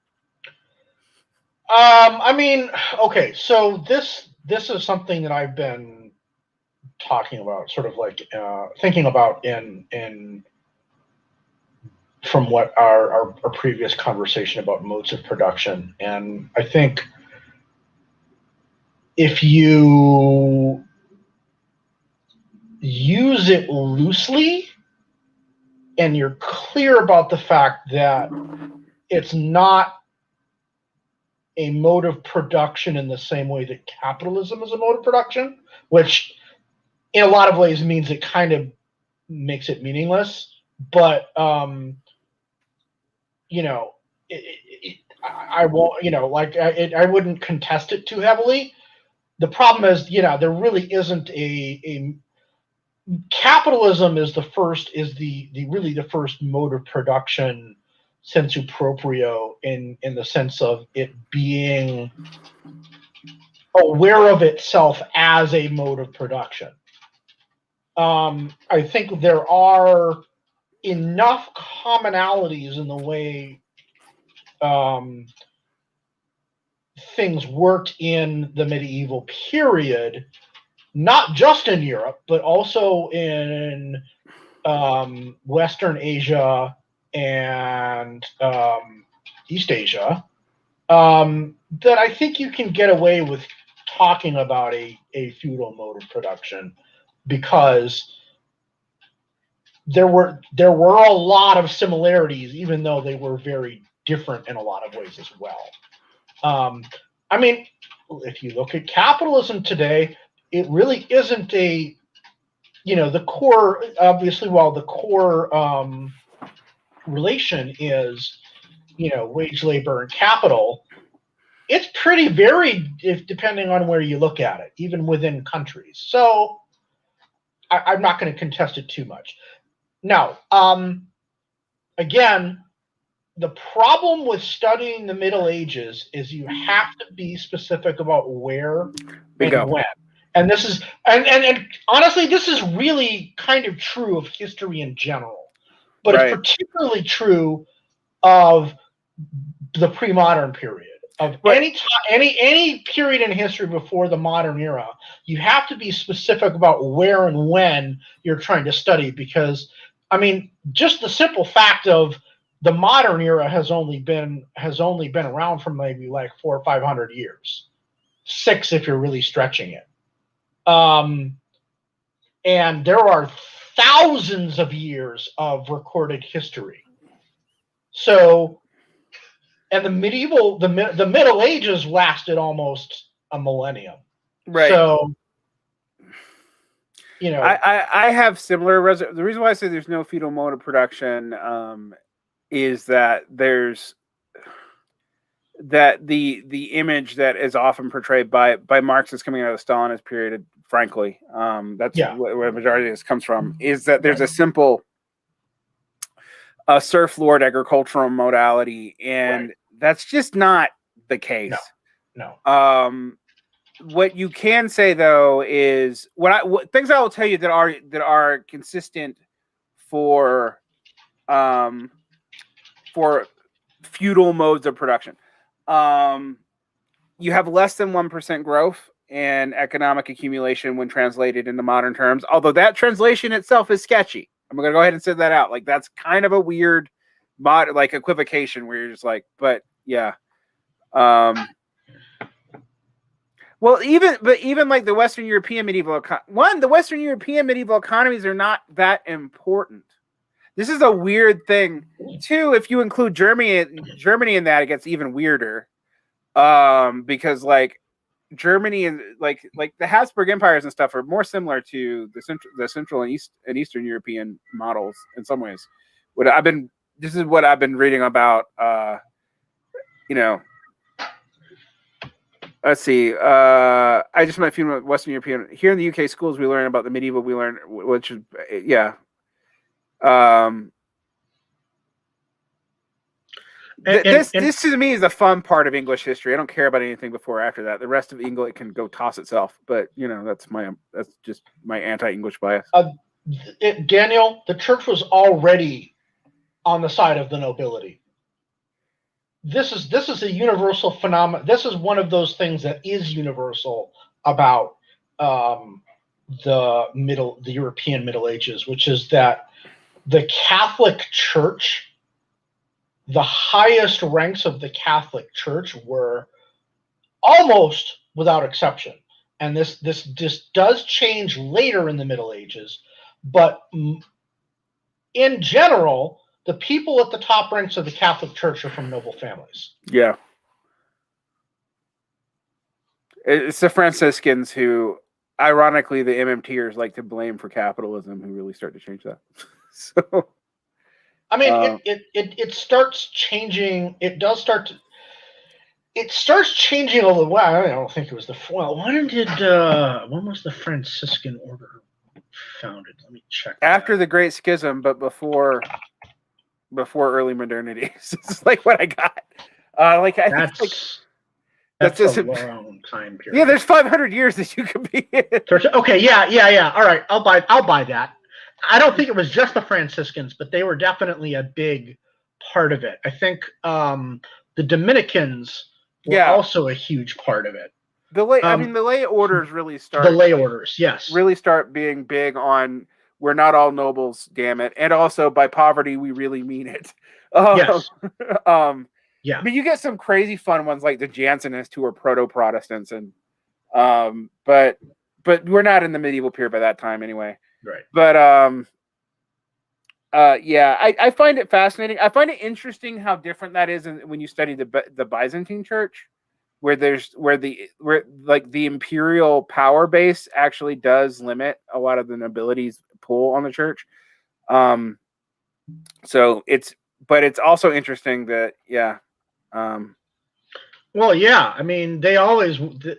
I mean, okay, so this is something that I've been talking about, sort of like thinking about in from what our previous conversation about modes of production. And I think if you use it loosely and you're clear about the fact that it's not a mode of production in the same way that capitalism is a mode of production, which in a lot of ways means it kind of makes it meaningless. But I won't, I wouldn't contest it too heavily. The problem is, there really isn't a capitalism is the first mode of production sensu proprio in the sense of it being aware of itself as a mode of production. I think there are enough commonalities in the way things worked in the medieval period, not just in Europe, but also in Western Asia and East Asia, that I think you can get away with talking about a feudal mode of production, because there were a lot of similarities, even though they were very different in a lot of ways as well. I mean, if you look at capitalism today, it really isn't the core, obviously, while the core relation is, wage labor and capital, it's pretty varied depending on where you look at it, even within countries. So I'm not going to contest it too much. Now, again, the problem with studying the Middle Ages is you have to be specific about where and when. And this is, and honestly, this is really kind of true of history in general, but it's particularly true of the pre-modern period. Of any period in history before the modern era, you have to be specific about where and when you're trying to study, because, I mean, just the simple fact of the modern era has only been around for maybe like 400 or 500 years, 6 if you're really stretching it. And there are thousands of years of recorded history. So, and the Middle Ages lasted almost a millennium. Right. So, I have similar. The reason why I say there's no feudal mode of production is that there's the image that is often portrayed by Marxists coming out of the Stalinist period. Frankly, that's where the majority of this comes from. Is that there's a simple serf lord agricultural modality, and that's just not the case. No. What you can say though is what things I will tell you that are consistent for feudal modes of production. You have less than 1% growth in economic accumulation when translated into modern terms, although that translation itself is sketchy. I'm going to go ahead and say that out. Like, that's kind of a weird equivocation where you're just like, but yeah. Well, even like the Western European medieval the Western European medieval economies are not that important. This is a weird thing. 2, if you include Germany in that, it gets even weirder. Because like Germany and like the Habsburg empires and stuff are more similar to the Central and Eastern European models in some ways. This is what I've been reading about. Let's see. I just met a few Western European here in the UK schools. We learn about the medieval. We learn, which is This to me is the fun part of English history. I don't care about anything before or after that. The rest of English can go toss itself. But that's just my anti-English bias. Daniel, the church was already on the side of the nobility. This is a universal phenomenon. This is one of those things that is universal about the European Middle Ages, which is that the Catholic Church, the highest ranks of the Catholic Church were almost without exception. And this does change later in the Middle Ages, but in general, the people at the top ranks of the Catholic Church are from noble families. Yeah. It's the Franciscans who, ironically, the MMTers like to blame for capitalism, who really start to change that. So, I mean, it starts changing. It does start to. It starts changing a little. Well, I don't think it was when was the Franciscan order founded? Let me check. After the Great Schism, but before before early modernity. It's like what I got. Like I think that's just a long time period. Yeah, there's 500 years that you could be in. Okay, yeah. All right, I'll buy that. I don't think it was just the Franciscans, but they were definitely a big part of it. I think the Dominicans were also a huge part of it. The lay orders really start. The lay orders, yes, really start being big on. We're not all nobles, damn it, and also by poverty we really mean it. Yes. Yeah. But you get some crazy fun ones like the Jansenists who are proto-Protestants, and but we're not in the medieval period by that time anyway. Right. But yeah, I find it fascinating. I find it interesting how different that is when you study the Byzantine Church, where the imperial power base actually does limit a lot of the nobility's pull on the church. So it's also interesting that well, yeah, I mean, they always you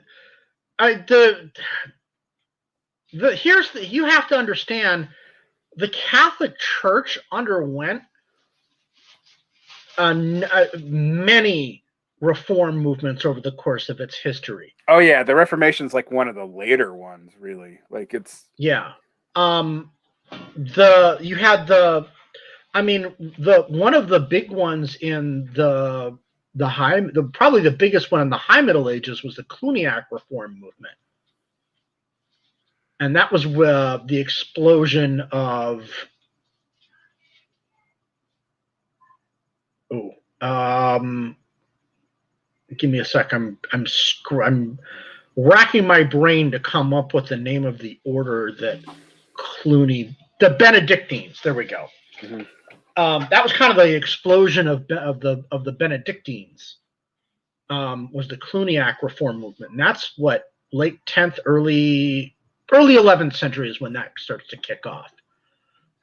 have to understand, the Catholic Church underwent many reform movements over the course of üks history. Oh yeah, the Reformation's like one of the later ones, really. Like it's one of the big ones in probably the biggest one in the High Middle Ages was the Cluniac reform movement. And that was the explosion of give me a sec. I'm racking my brain to come up with the name of the order that Cluny, the Benedictines. There we go. Mm-hmm. That was kind of the explosion of the Benedictines. Was the Cluniac reform movement, and that's what late 10th, early 11th century is when that starts to kick off.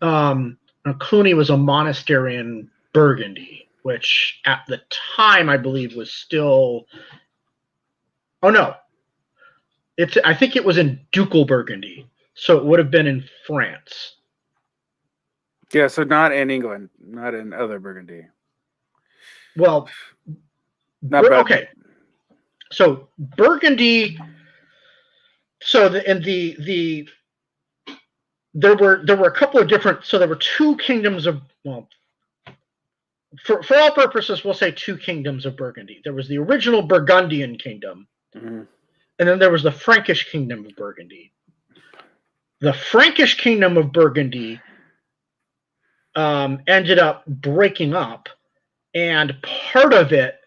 Cluny was a monastery in Burgundy, which at the time I believe was still. Oh no, I think it was in ducal Burgundy, so it would have been in France. Yeah, so not in England, not in other Burgundy. Well, okay. So Burgundy. So there were a couple of different. So there were two kingdoms of for all purposes, we'll say two kingdoms of Burgundy. There was the original Burgundian kingdom, mm-hmm. and then there was the Frankish kingdom of Burgundy. The Frankish kingdom of Burgundy ended up breaking up, and part of it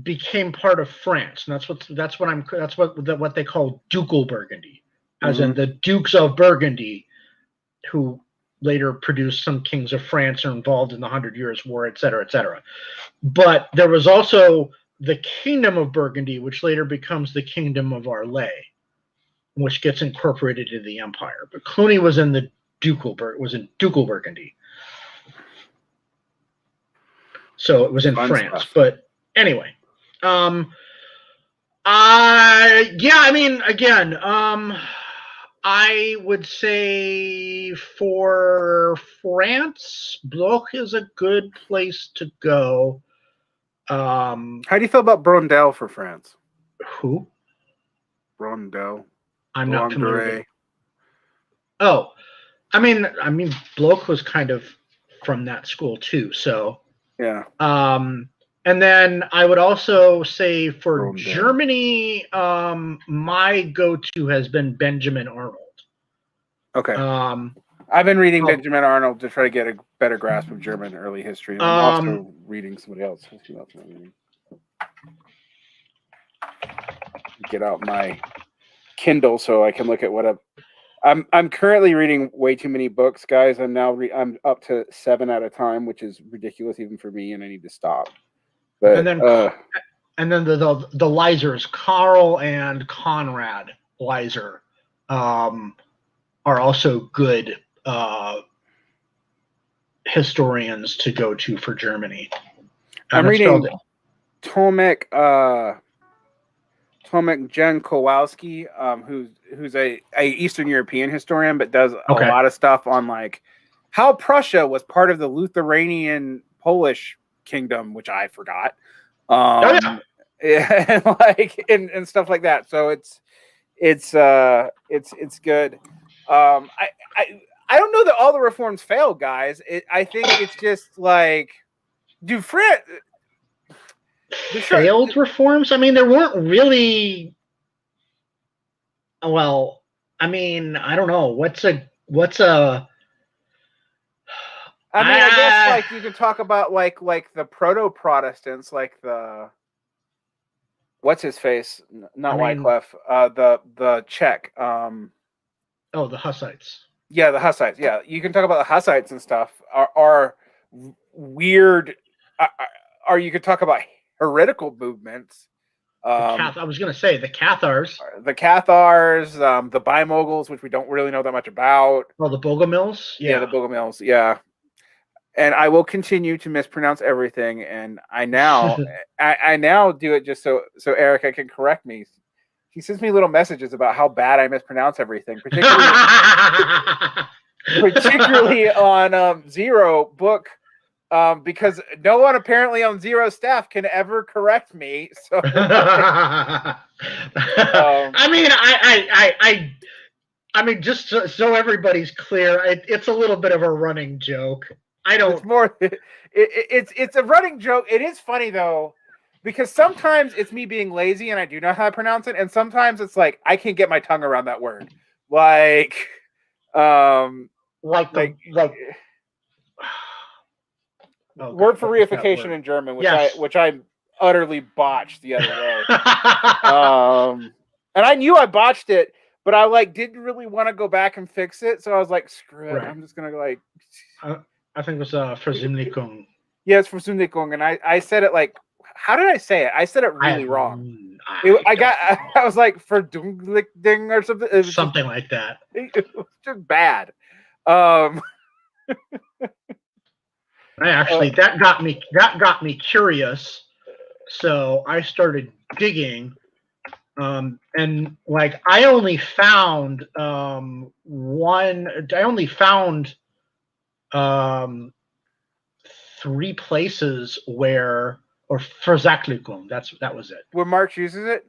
became part of France, and that's what they call ducal Burgundy, as mm-hmm. in the dukes of Burgundy, who later produced some kings of France, are involved in the 100 Years' War, etc., etc. But there was also the kingdom of Burgundy, which later becomes the kingdom of Arles, which gets incorporated into the empire. But Cluny was in ducal Burgundy, so it was in France. Stuff. But anyway, I would say for France, Bloch is a good place to go. How do you feel about Brondel for France? Who? Brondel. I'm not familiar. Oh, I mean, Bloch was kind of from that school too. So yeah. And then I would also say for Germany, my go-to has been Benjamin Arnold. Okay. I've been reading Benjamin Arnold to try to get a better grasp of German early history. And I'm also reading somebody else. Who else am I reading? Get out my Kindle so I can look at what I'm currently reading way too many books, guys. I'm up to 7 at a time, which is ridiculous even for me, and I need to stop. But, and then the Leisers, Karl and Conrad Leiser, are also good historians to go to for Germany. I'm reading Tomek Jen Kowalski, who's a Eastern European historian, but does a lot of stuff on like how Prussia was part of the Lithuanian Polish kingdom, which I forgot. And like and stuff like that. So it's good. I don't know that all the reforms failed, guys. I think it's just like, dude, failed reforms. I mean, there weren't really. Well, I mean, I don't know. What's a I mean, I guess like you could talk about like the proto-Protestants, like the what's his face, not Wycliffe, the Czech. The Hussites. Yeah, the Hussites. Yeah, you can talk about the Hussites and stuff. Are weird. You could talk about heretical movements. I was going to say the Cathars. The Cathars, the Bimoguls, which we don't really know that much about. Well, the Bogomils. Yeah, the Bogomils. Yeah. And I will continue to mispronounce everything. And I now do it just so Erika can correct me. He sends me little messages about how bad I mispronounce everything, particularly on Zero book. Because no one apparently on Zero staff can ever correct me. So, I mean, just so everybody's clear, it's a little bit of a running joke. It's more. It's a running joke. It is funny though, because sometimes it's me being lazy and I do know how to pronounce it, and sometimes it's like I can't get my tongue around that word, like. Word for reification in German, which I utterly botched the other day. And I knew I botched it, but I didn't really want to go back and fix it, so I was like, screw it. Right. I'm just gonna I think it was Verständigung. Yeah, it's Verständigung, and I said it like, how did I say it? I said it really wrong. I was like Verdunglichting or something. Something like that. It was just bad. Actually, that got me curious, so I started digging, and I only found three places where, or Versaglichung, that was it. Where Marx uses it?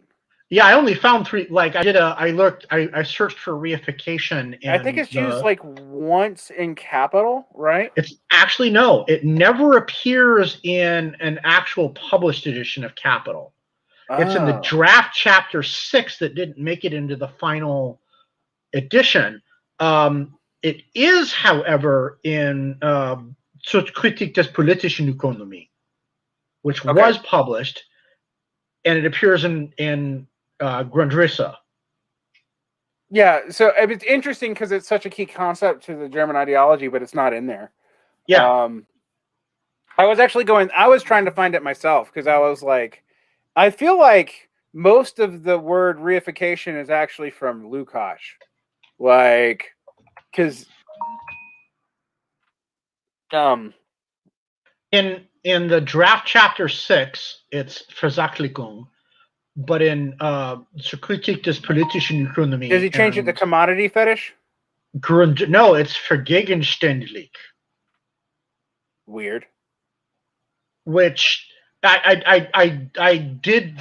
Yeah, I only found three. I searched for reification. I think it's used once in Capital, right? It's actually no. It never appears in an actual published edition of Capital. Oh. It's in the draft chapter 6 that didn't make it into the final edition. It is, however, in Zur Kritik des politischen Ökonomie, which was published, and it appears in Grundrisse. Yeah, so it's interesting because it's such a key concept to the German ideology, but it's not in there. Yeah. I was trying to find it myself because I was like, I feel like most of the word reification is actually from Lukács. Because in the draft chapter 6, it's Versaglichung. But in Zur Kritik des politischen Ökonomie, does he change it to commodity fetish? No, it's vergegenständlich. Weird. Which I did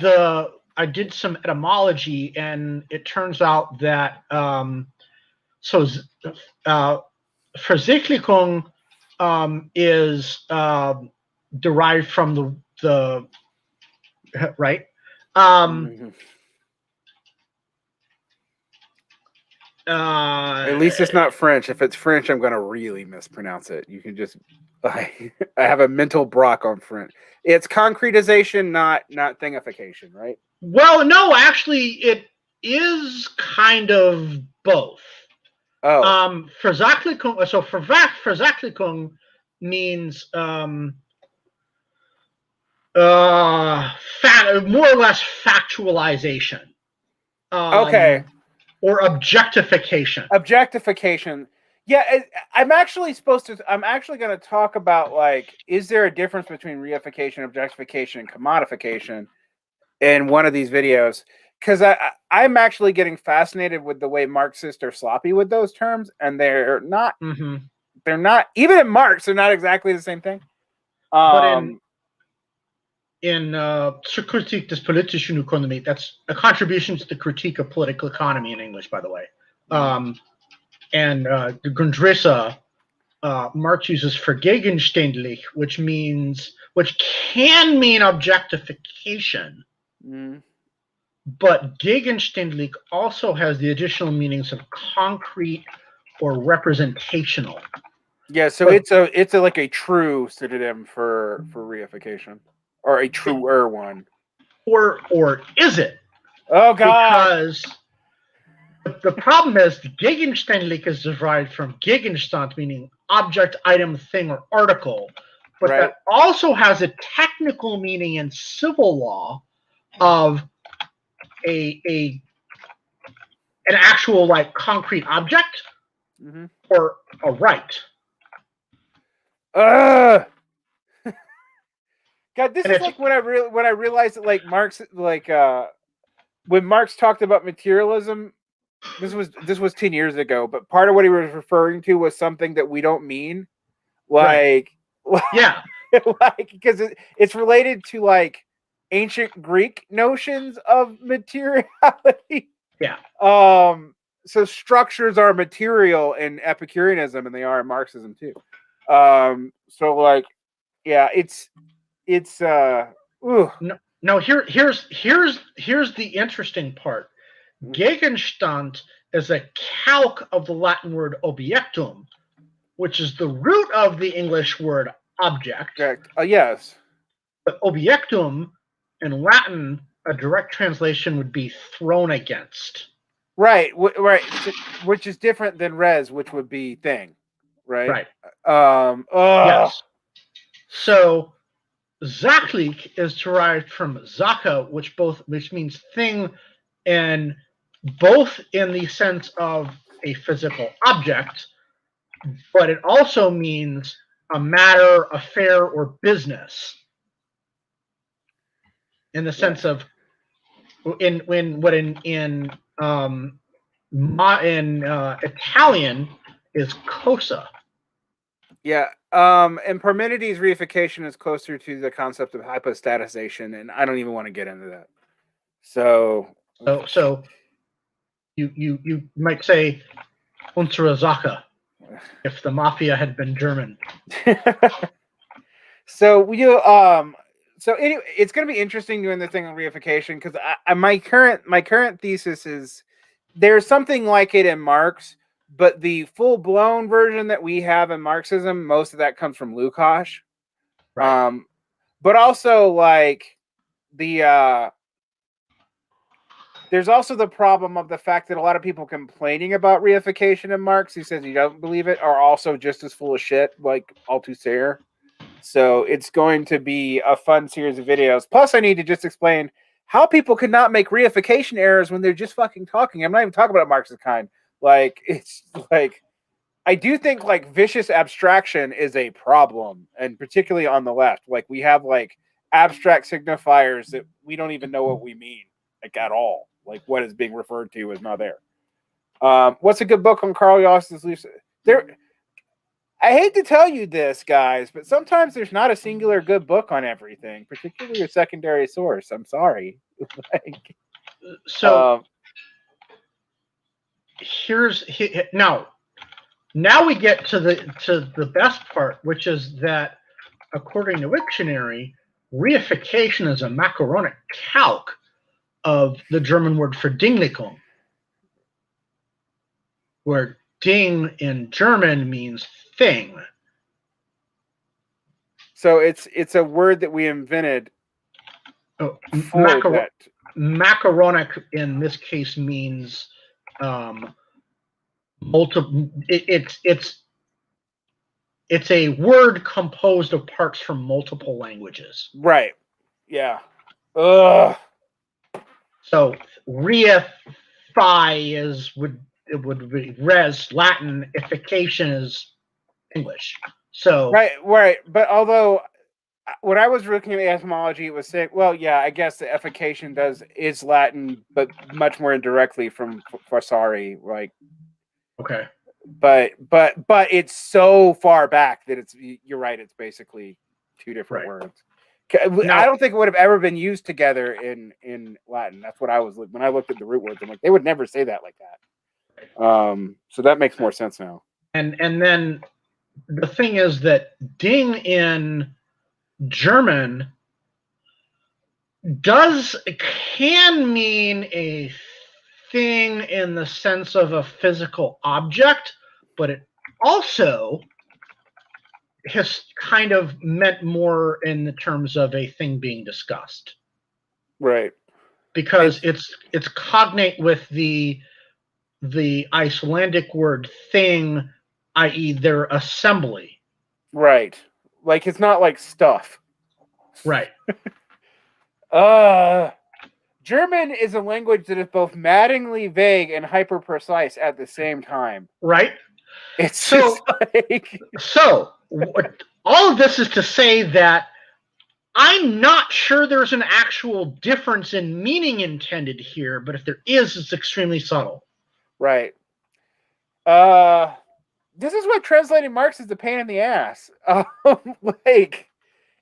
some etymology, and it turns out that Versaglichung is derived from the right. At least it's not French. If it's French, I'm gonna really mispronounce it. You can just I have a mental block on French. It's concretization, not thingification, right? Well, no, actually, it is kind of both. Oh, Versaglichung. So Versaglichung means more or less factualization. Okay. Or objectification. Objectification. Yeah, I'm actually going to talk about is there a difference between reification, objectification, and commodification in one of these videos? Because I'm actually getting fascinated with the way Marxists are sloppy with those terms, and they're not they're not, even in Marx, they're not exactly the same thing. But in Zur Kritik des politischen Ökonomie, that's a contribution to the critique of political economy in English, by the way. And the Grundrisse, Marx uses vergegenständlich, which can mean objectification, but gegenständlich also has the additional meanings of concrete or representational. Yeah, so it's like a true synonym for reification, or a truer one, or is it? Oh God! Because the problem is the gegenständlich is derived from Gegenstand, meaning object, item, thing, or article, but that also has a technical meaning in civil law of an actual like concrete object or a right. God, this is like when I realized that like Marx, like when Marx talked about materialism, this was 10 years ago, but part of what he was referring to was something that we don't mean, like yeah, like because it's related to like ancient Greek notions of materiality. Yeah. So structures are material in Epicureanism, and they are in Marxism too. So like, yeah, it's No, here's the interesting part. Gegenstand is a calque of the Latin word objectum, which is the root of the English word object. Correct. Yes. But objectum in Latin, a direct translation would be thrown against. Right. Right. Which is different than res, which would be thing. Right. Right. Yes. So sachlich is derived from Sache, which means thing, and both in the sense of a physical object, but it also means a matter, affair, or business. In the sense of in Italian is cosa. Yeah. And Parmenides' reification is closer to the concept of hypostatization, and I don't even want to get into that. So you might say unsere Sache if the mafia had been German. So so anyway, it's going to be interesting doing the thing on reification because my current thesis is there's something like it in Marx, but the full blown version that we have in Marxism, most of that comes from Lukács. Right. But also like there's also the problem of the fact that a lot of people complaining about reification in Marx, he says he doesn't believe it, are also just as full of shit, like Althusser. So it's going to be a fun series of videos. Plus, I need to just explain how people could not make reification errors when they're just fucking talking. I'm not even talking about Marx's kind. Like, it's like, I do think like vicious abstraction is a problem, and particularly on the left. Like, we have like abstract signifiers that we don't even know what we mean, like at all. Like, what is being referred to is not there. What's a good book on Carl Jos's Leaf? I hate to tell you this, guys, but sometimes there's not a singular good book on everything, particularly a secondary source. I'm sorry. Now we get to the best part, which is that according to Wiktionary, reification is a macaronic calque of the German word for Dinglichung, where Ding in German means thing. So it's a word that we invented. Macaronic in this case means multiple. It's a word composed of parts from multiple languages. Right. Yeah. Ugh. So reify would be res Latin, ification is English. So right. But although when I was looking at the etymology, it was saying, well, yeah, I guess the effication is Latin, but much more indirectly from facere, like. Okay. but it's so far back that you're right. It's basically two different words. Now, I don't think it would have ever been used together in Latin. That's what I was when I looked at the root words. I'm like, they would never say that like that. So that makes more sense now. And then the thing is that ding in German can mean a thing in the sense of a physical object, but it also has kind of meant more in the terms of a thing being discussed. Right. Because it's cognate with the Icelandic word thing, i.e. their assembly. Right. Like it's not like stuff. Right. German is a language that is both maddeningly vague and hyper precise at the same time. Right. It's so like all of this is to say that I'm not sure there's an actual difference in meaning intended here, but if there is, it's extremely subtle. Right. This is what translating Marx is a pain in the ass. Like,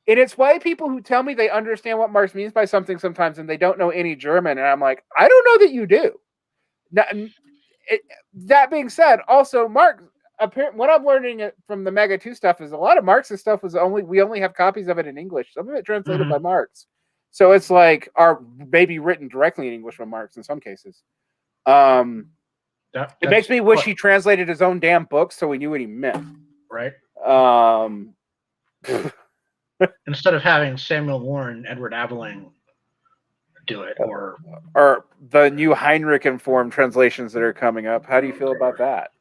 and it's why people who tell me they understand what Marx means by something sometimes and they don't know any German, and I'm like, I don't know that you do. Now, that being said, also Marx, what I'm learning from the Mega 2 stuff is a lot of Marx's stuff we only have copies of it in English. Some of it translated by Marx. So it's like, or maybe written directly in English by Marx in some cases. It makes me wish he translated his own damn books so we knew what he meant. Right. Instead of having Samuel Warren, Edward Aveling do it, or the new Heinrich informed translations that are coming up. How do you feel about that?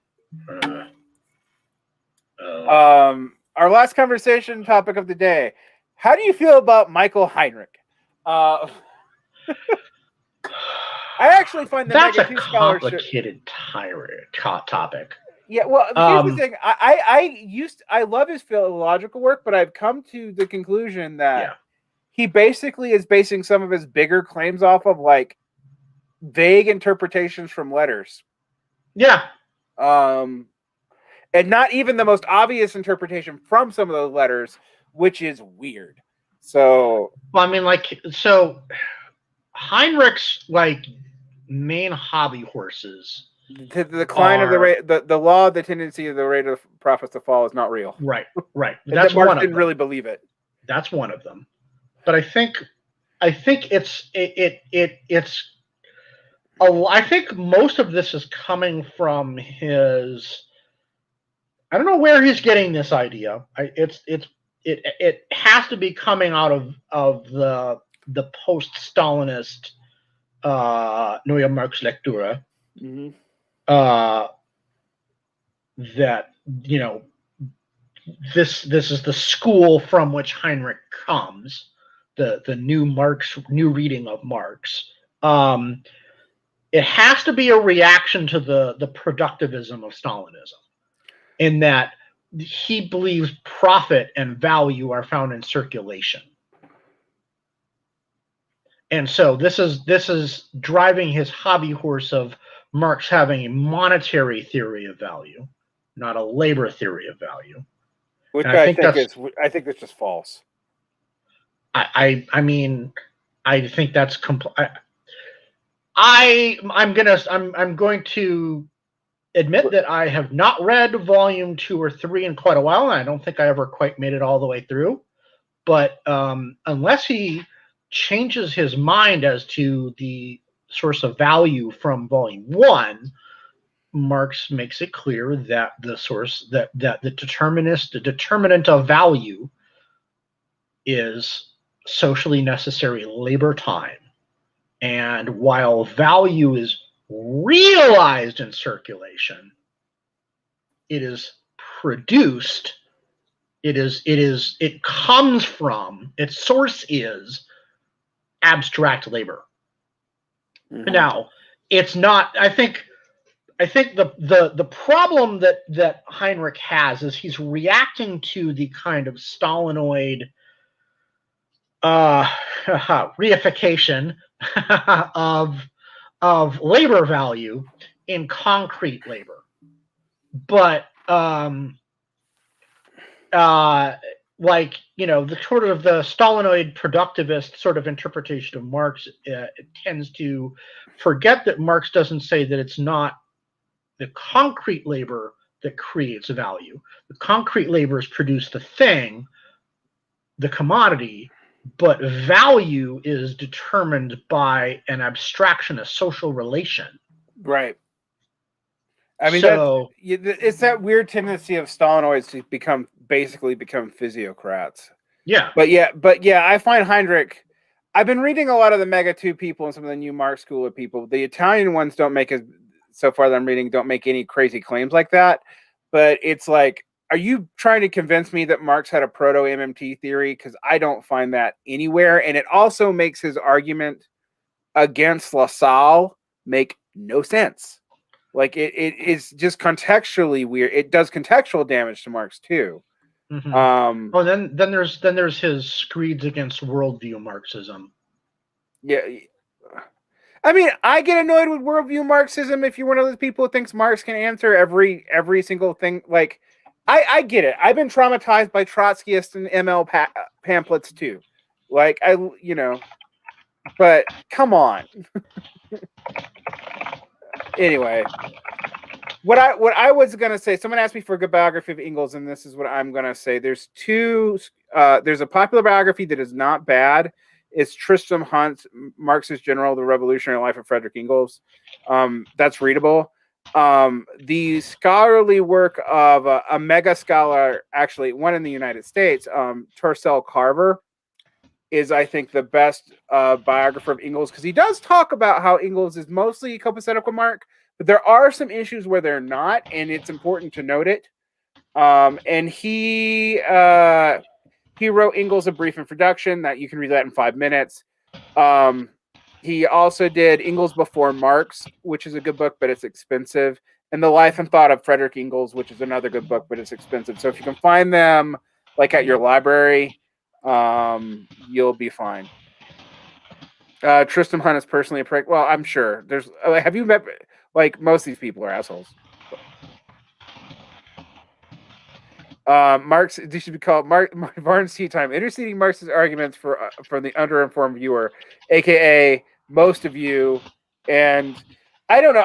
Our last conversation topic of the day. How do you feel about Michael Heinrich? I actually find that's a complicated topic. Yeah, well, here's the thing. I love his philological work, but I've come to the conclusion that he basically is basing some of his bigger claims off of like vague interpretations from letters. Yeah. And not even the most obvious interpretation from some of those letters, which is weird. So, well, I mean, so Heinrich's main hobby horses. The decline of the rate, the law of the tendency of the rate of profits to fall is not real. Right. That's Marx didn't really believe it. That's one of them. But I think it's I think most of this is coming from his. I don't know where he's getting this idea. It has to be coming out of the post-Stalinist Neue Marx-Lektüre. Mm-hmm. That this is the school from which Heinrich comes, the new reading of Marx. It has to be a reaction to the productivism of Stalinism, in that he believes profit and value are found in circulation. And so this is driving his hobby horse of Marx having a monetary theory of value, not a labor theory of value. Which I think that's just false. I mean, I think that's I'm going to admit that I have not read volume 2 or 3 in quite a while, and I don't think I ever quite made it all the way through. But unless he changes his mind as to the source of value from volume 1, Marx makes it clear that the determinant of value is socially necessary labor time. And while value is realized in circulation, it is produced. It comes from, its source is abstract labor. Mm-hmm. Now, it's not. I think the problem that Heinrich has is he's reacting to the kind of Stalinoid reification of labor value in concrete labor. but like, the sort of the Stalinoid productivist sort of interpretation of Marx tends to forget that Marx doesn't say that it's not the concrete labor that creates value. The concrete laborers produce the thing, the commodity, but value is determined by an abstraction, a social relation. Right. I mean, so it's that weird tendency of Stalinoids to basically become physiocrats. yeah. But yeah, I find Heinrich. I've been reading a lot of the Mega 2 people and some of the new Marx school of people. The Italian ones don't make so far that I'm reading, don't make any crazy claims like that. But it's like, are you trying to convince me that Marx had a proto-MMT theory? Because I don't find that anywhere. And it also makes his argument against Lassalle make no sense. Like it is just contextually weird. It does contextual damage to Marx too. Mm-hmm. Then there's his screeds against worldview Marxism. Yeah. I mean, I get annoyed with worldview Marxism if you're one of those people who thinks Marx can answer every single thing. Like, I get it. I've been traumatized by Trotskyist and ML pamphlets too. Like, but come on. Anyway, what I was gonna say. Someone asked me for a good biography of Engels, and this is what I'm gonna say. There's there's a popular biography that is not bad. It's Tristram Hunt's Marxist General, The Revolutionary Life of Frederick Engels. That's readable. The scholarly work of a mega scholar, actually one in the United States, Tercel Carver, is, I think, the best biographer of Engels, because he does talk about how Engels is mostly copacetic with Marx, but there are some issues where they're not, and it's important to note it. And he wrote Engels, A Brief Introduction, that you can read that in 5 minutes. He also did Engels Before Marx, which is a good book, but it's expensive. And The Life and Thought of Frederick Engels, which is another good book, but it's expensive. So if you can find them like at your library, you'll be fine. Tristram Hunt is personally a prick. Well, I'm sure. Have you met, like, most of these people are assholes. Marx, this should be called Varn's Tea Time. Interceding Marx's arguments from the underinformed viewer, aka most of you. And I don't know.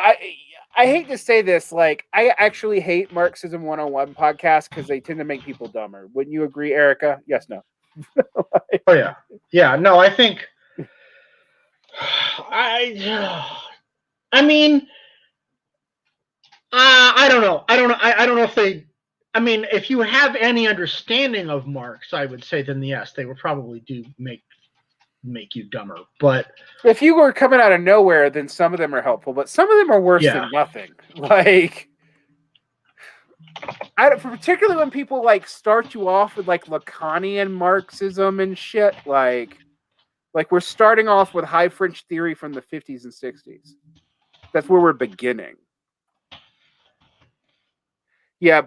I hate to say this. Like, I actually hate Marxism 101 podcasts because they tend to make people dumber. Wouldn't you agree, Erika? Yes, no. Oh yeah, yeah. No, I think. I mean, I don't know. I don't know if they. I mean, if you have any understanding of Marx, I would say then yes, they would probably do make you dumber. But if you were coming out of nowhere, then some of them are helpful, but some of them are worse than nothing. Like, particularly when people like start you off with like Lacanian Marxism and shit. Like we're starting off with high French theory from the 50s and 60s. That's where we're beginning. Yeah,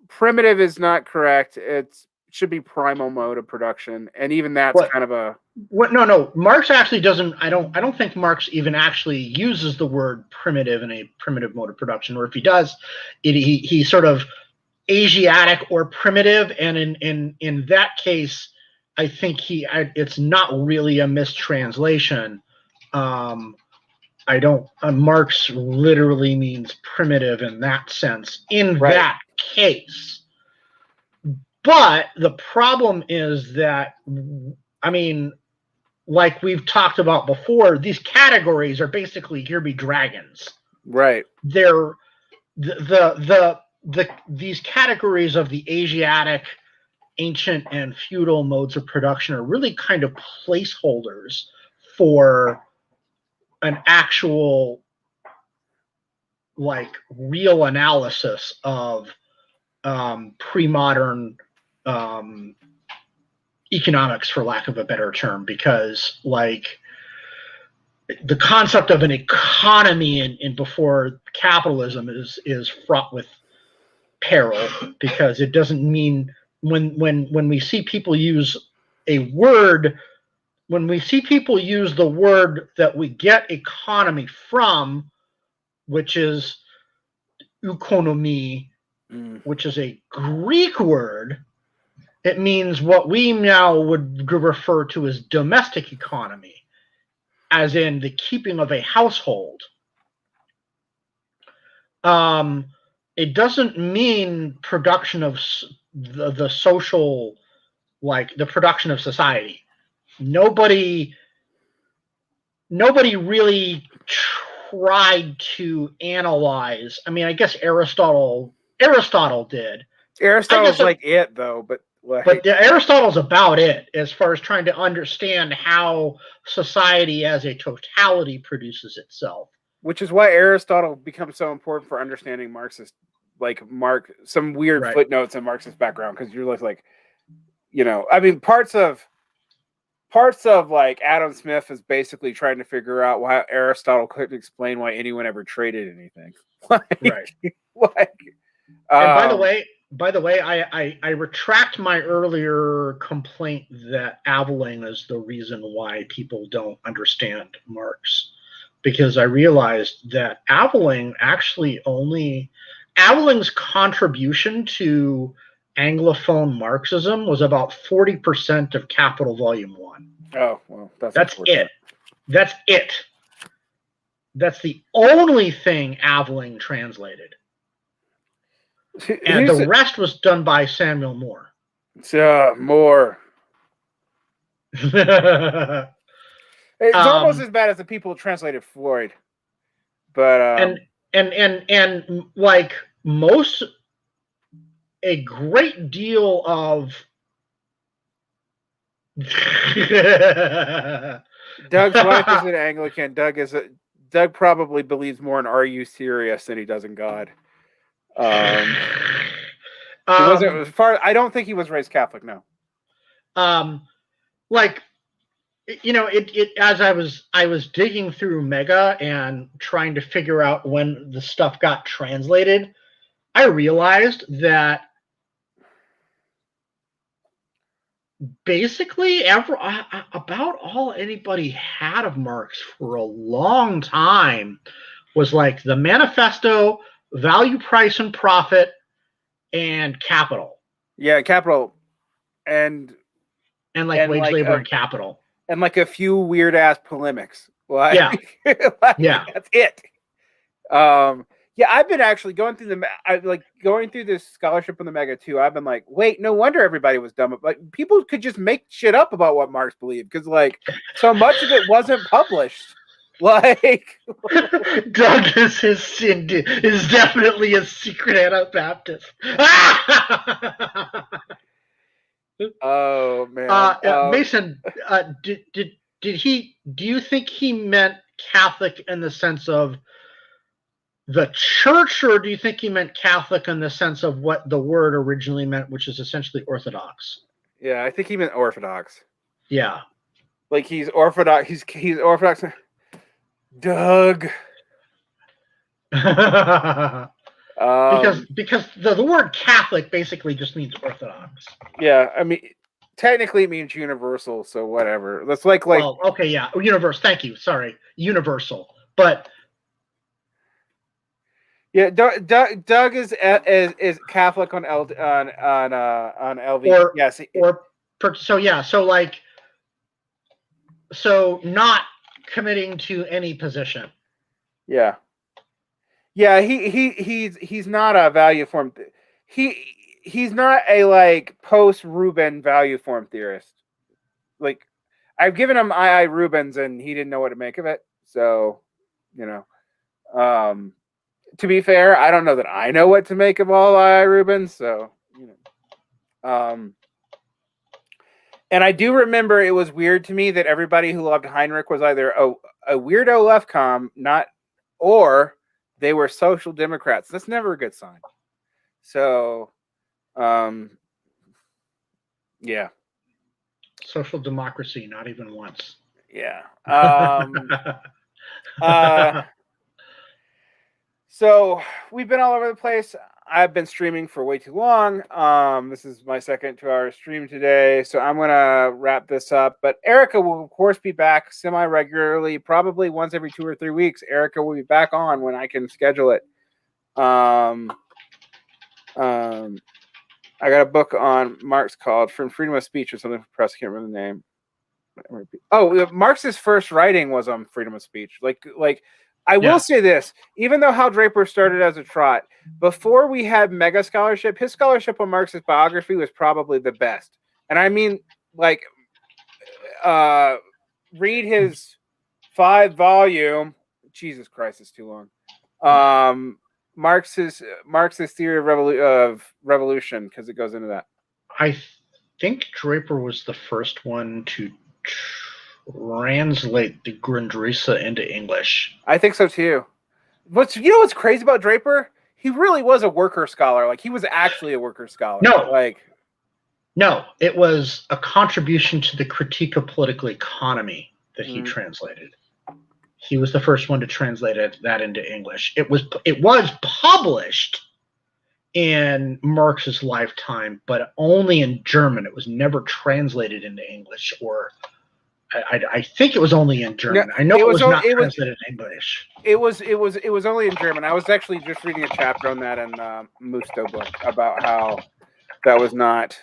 primitive is not correct. It should be primal mode of production, and even that's kind of a. No. Marx actually doesn't. I don't think Marx even actually uses the word primitive in a primitive mode of production. Or if he does, he sort of Asiatic or primitive, and in that case, I think it's not really a mistranslation. Marx literally means primitive in that sense, that case. But the problem is that, I mean, like we've talked about before, these categories are basically here be dragons. Right. They're these categories of the Asiatic, ancient, and feudal modes of production are really kind of placeholders for an actual, like, real analysis of pre-modern economics, for lack of a better term, because, like, the concept of an economy in before capitalism is fraught with peril, because it doesn't mean, when we see people use a word, when we see people use the word that we get economy from, which is economy, which is a Greek word. It means what we now would refer to as domestic economy, as in the keeping of a household. It doesn't mean production of the social, like the production of society. Nobody really tried to analyze. I mean, I guess Aristotle did. Aristotle's like it though, but Aristotle's about it as far as trying to understand how society as a totality produces itself. Which is why Aristotle becomes so important for understanding Marxist, some weird footnotes in Marxist background, because you're like, I mean, parts of like Adam Smith is basically trying to figure out why Aristotle couldn't explain why anyone ever traded anything. Right. And by the way, I retract my earlier complaint that Aveling is the reason why people don't understand Marx. Because I realized that Aveling's contribution to Anglophone Marxism was about 40% of Capital Volume 1. Oh, well, that's it. That's it. That's the only thing Aveling translated. And the rest was done by Samuel Moore. Moore. It's almost as bad as the people who translated Floyd, but and like a great deal of Doug's wife is an Anglican. Doug probably believes more in "Are you serious" than he does in God. He wasn't as far. I don't think he was raised Catholic. No. Like. It as I was digging through Mega and trying to figure out when the stuff got translated, I realized that basically about all anybody had of Marx for a long time was like the Manifesto, Value, Price, and Profit, and Capital. Yeah, Capital, and like Wage, Labor, and Capital. And like a few weird ass polemics. Yeah. That's it. I've been actually going through this scholarship on the Mega too. I've been like, wait, no wonder everybody was dumb. Like, people could just make shit up about what Marx believed, because like so much of it wasn't published. Like, Doug is definitely a secret Anabaptist. Oh man, Mason, do you think he meant Catholic in the sense of the church, or do you think he meant Catholic in the sense of what the word originally meant, which is essentially Orthodox? Yeah, I think he meant Orthodox. Yeah, like he's Orthodox. He's Orthodox. Doug. Because the word Catholic basically just means Orthodox. Yeah, I mean, technically it means universal, so whatever. That's like. Well, okay, yeah, universe. Thank you. Sorry, universal. But yeah, Doug is Catholic on LV. Yes. So not committing to any position. Yeah. Yeah, he's not a value form. He's not a like post Rubin value form theorist. Like, I've given him I Rubens and he didn't know what to make of it. So, to be fair, I don't know that I know what to make of all I Rubens. So, and I do remember it was weird to me that everybody who loved Heinrich was either a weirdo left com, or they were social democrats. That's never a good sign. So, yeah. Social democracy, not even once. Yeah. So we've been all over the place. I've been streaming for way too long. This is my second 2-hour stream today, so I'm gonna wrap this up. But Erika will, of course, be back semi-regularly, probably once every 2 or 3 weeks. Erika will be back on when I can schedule it. I got a book on Marx called From Freedom of Speech or something for press. I can't remember the name. Oh, Marx's first writing was on freedom of speech. Like I will say this, even though Hal Draper started as a trot, before we had mega scholarship, his scholarship on Marx's biography was probably the best. And I mean, like, read his 5-volume. Jesus Christ, it's too long. Marx's theory of revolution, because it goes into that. I think Draper was the first one to translate the Grundrisse into English. I think so too. What's crazy about Draper? He really was a worker scholar. Like, he was actually a worker scholar. No, it was a contribution to the critique of political economy that he translated. He was the first one to translate that into English. It was published in Marx's lifetime, but only in German. It was never translated into English, or I think it was only in German. I know it was not translated in English. It was only in German. I was actually just reading a chapter on that in Musto book about how that was not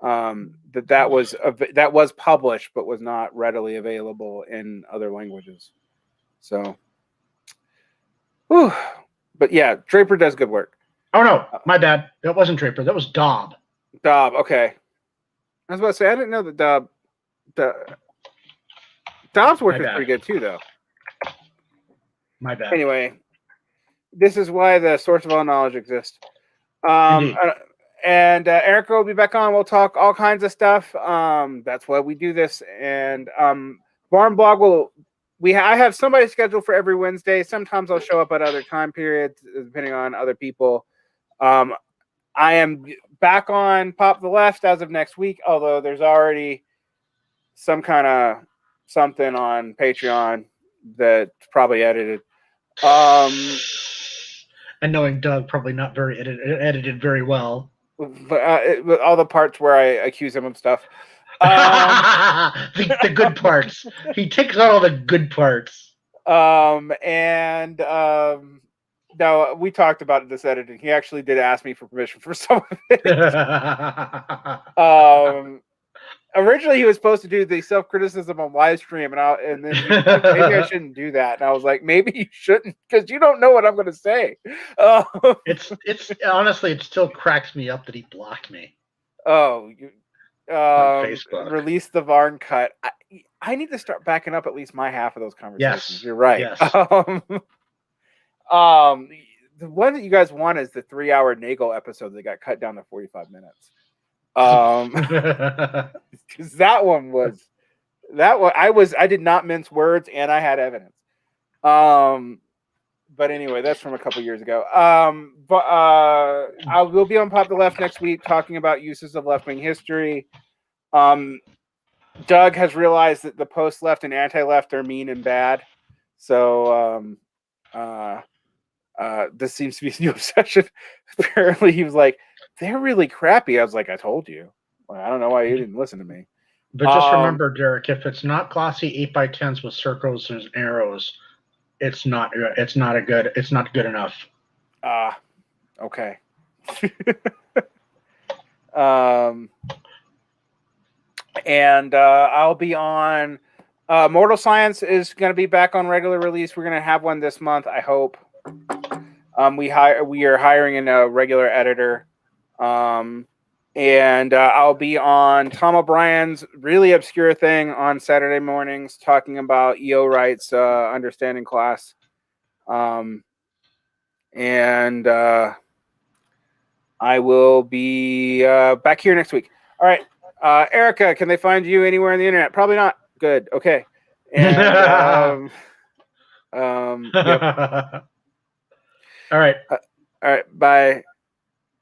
that was published but was not readily available in other languages. So, but yeah, Draper does good work. Oh no, my bad. That wasn't Draper. That was Dobb. Okay. I was about to say, I didn't know that Dobb's work is pretty good too, though. My bad. Anyway, this is why the source of all knowledge exists. And Erika will be back on. We'll talk all kinds of stuff. That's why we do this. And Varn blog I have somebody scheduled for every Wednesday. Sometimes I'll show up at other time periods, depending on other people. I am back on Pop the Left as of next week, although there's already some kind of something on Patreon that's probably edited. And knowing Doug, probably not very edited very well. But all the parts where I accuse him of stuff. The good parts. He takes out all the good parts. No, we talked about this editing. He actually did ask me for permission for some of it. Originally, he was supposed to do the self-criticism on live stream, and then he was like, maybe I shouldn't do that. And I was like, maybe you shouldn't, because you don't know what I'm going to say. It's honestly, it still cracks me up that he blocked me. On Facebook. Release the Varn cut. I need to start backing up at least my half of those conversations. Yes. You're right. Yes. The one that you guys want is the 3-hour Nagel episode that got cut down to 45 minutes. Because I did not mince words and I had evidence. But anyway, that's from a couple years ago. But I will be on Pop the Left next week talking about uses of left-wing history. Doug has realized that the post-left and anti-left are mean and bad. So this seems to be his new obsession. Apparently, he was like, they're really crappy. I was like, I told you. Well, I don't know why you didn't listen to me. But just remember, Derek, if it's not glossy 8x10s with circles and arrows, it's not good enough. Okay. And I'll be on Mortal Science is going to be back on regular release. We're going to have one this month, I hope. We are hiring a regular editor. And I'll be on Tom O'Brien's really obscure thing on Saturday mornings talking about E.O. Wright's understanding class. And I will be back here next week. All right. Erika, can they find you anywhere on the internet? Probably not. Good. Okay. And yep. All right. All right. Bye.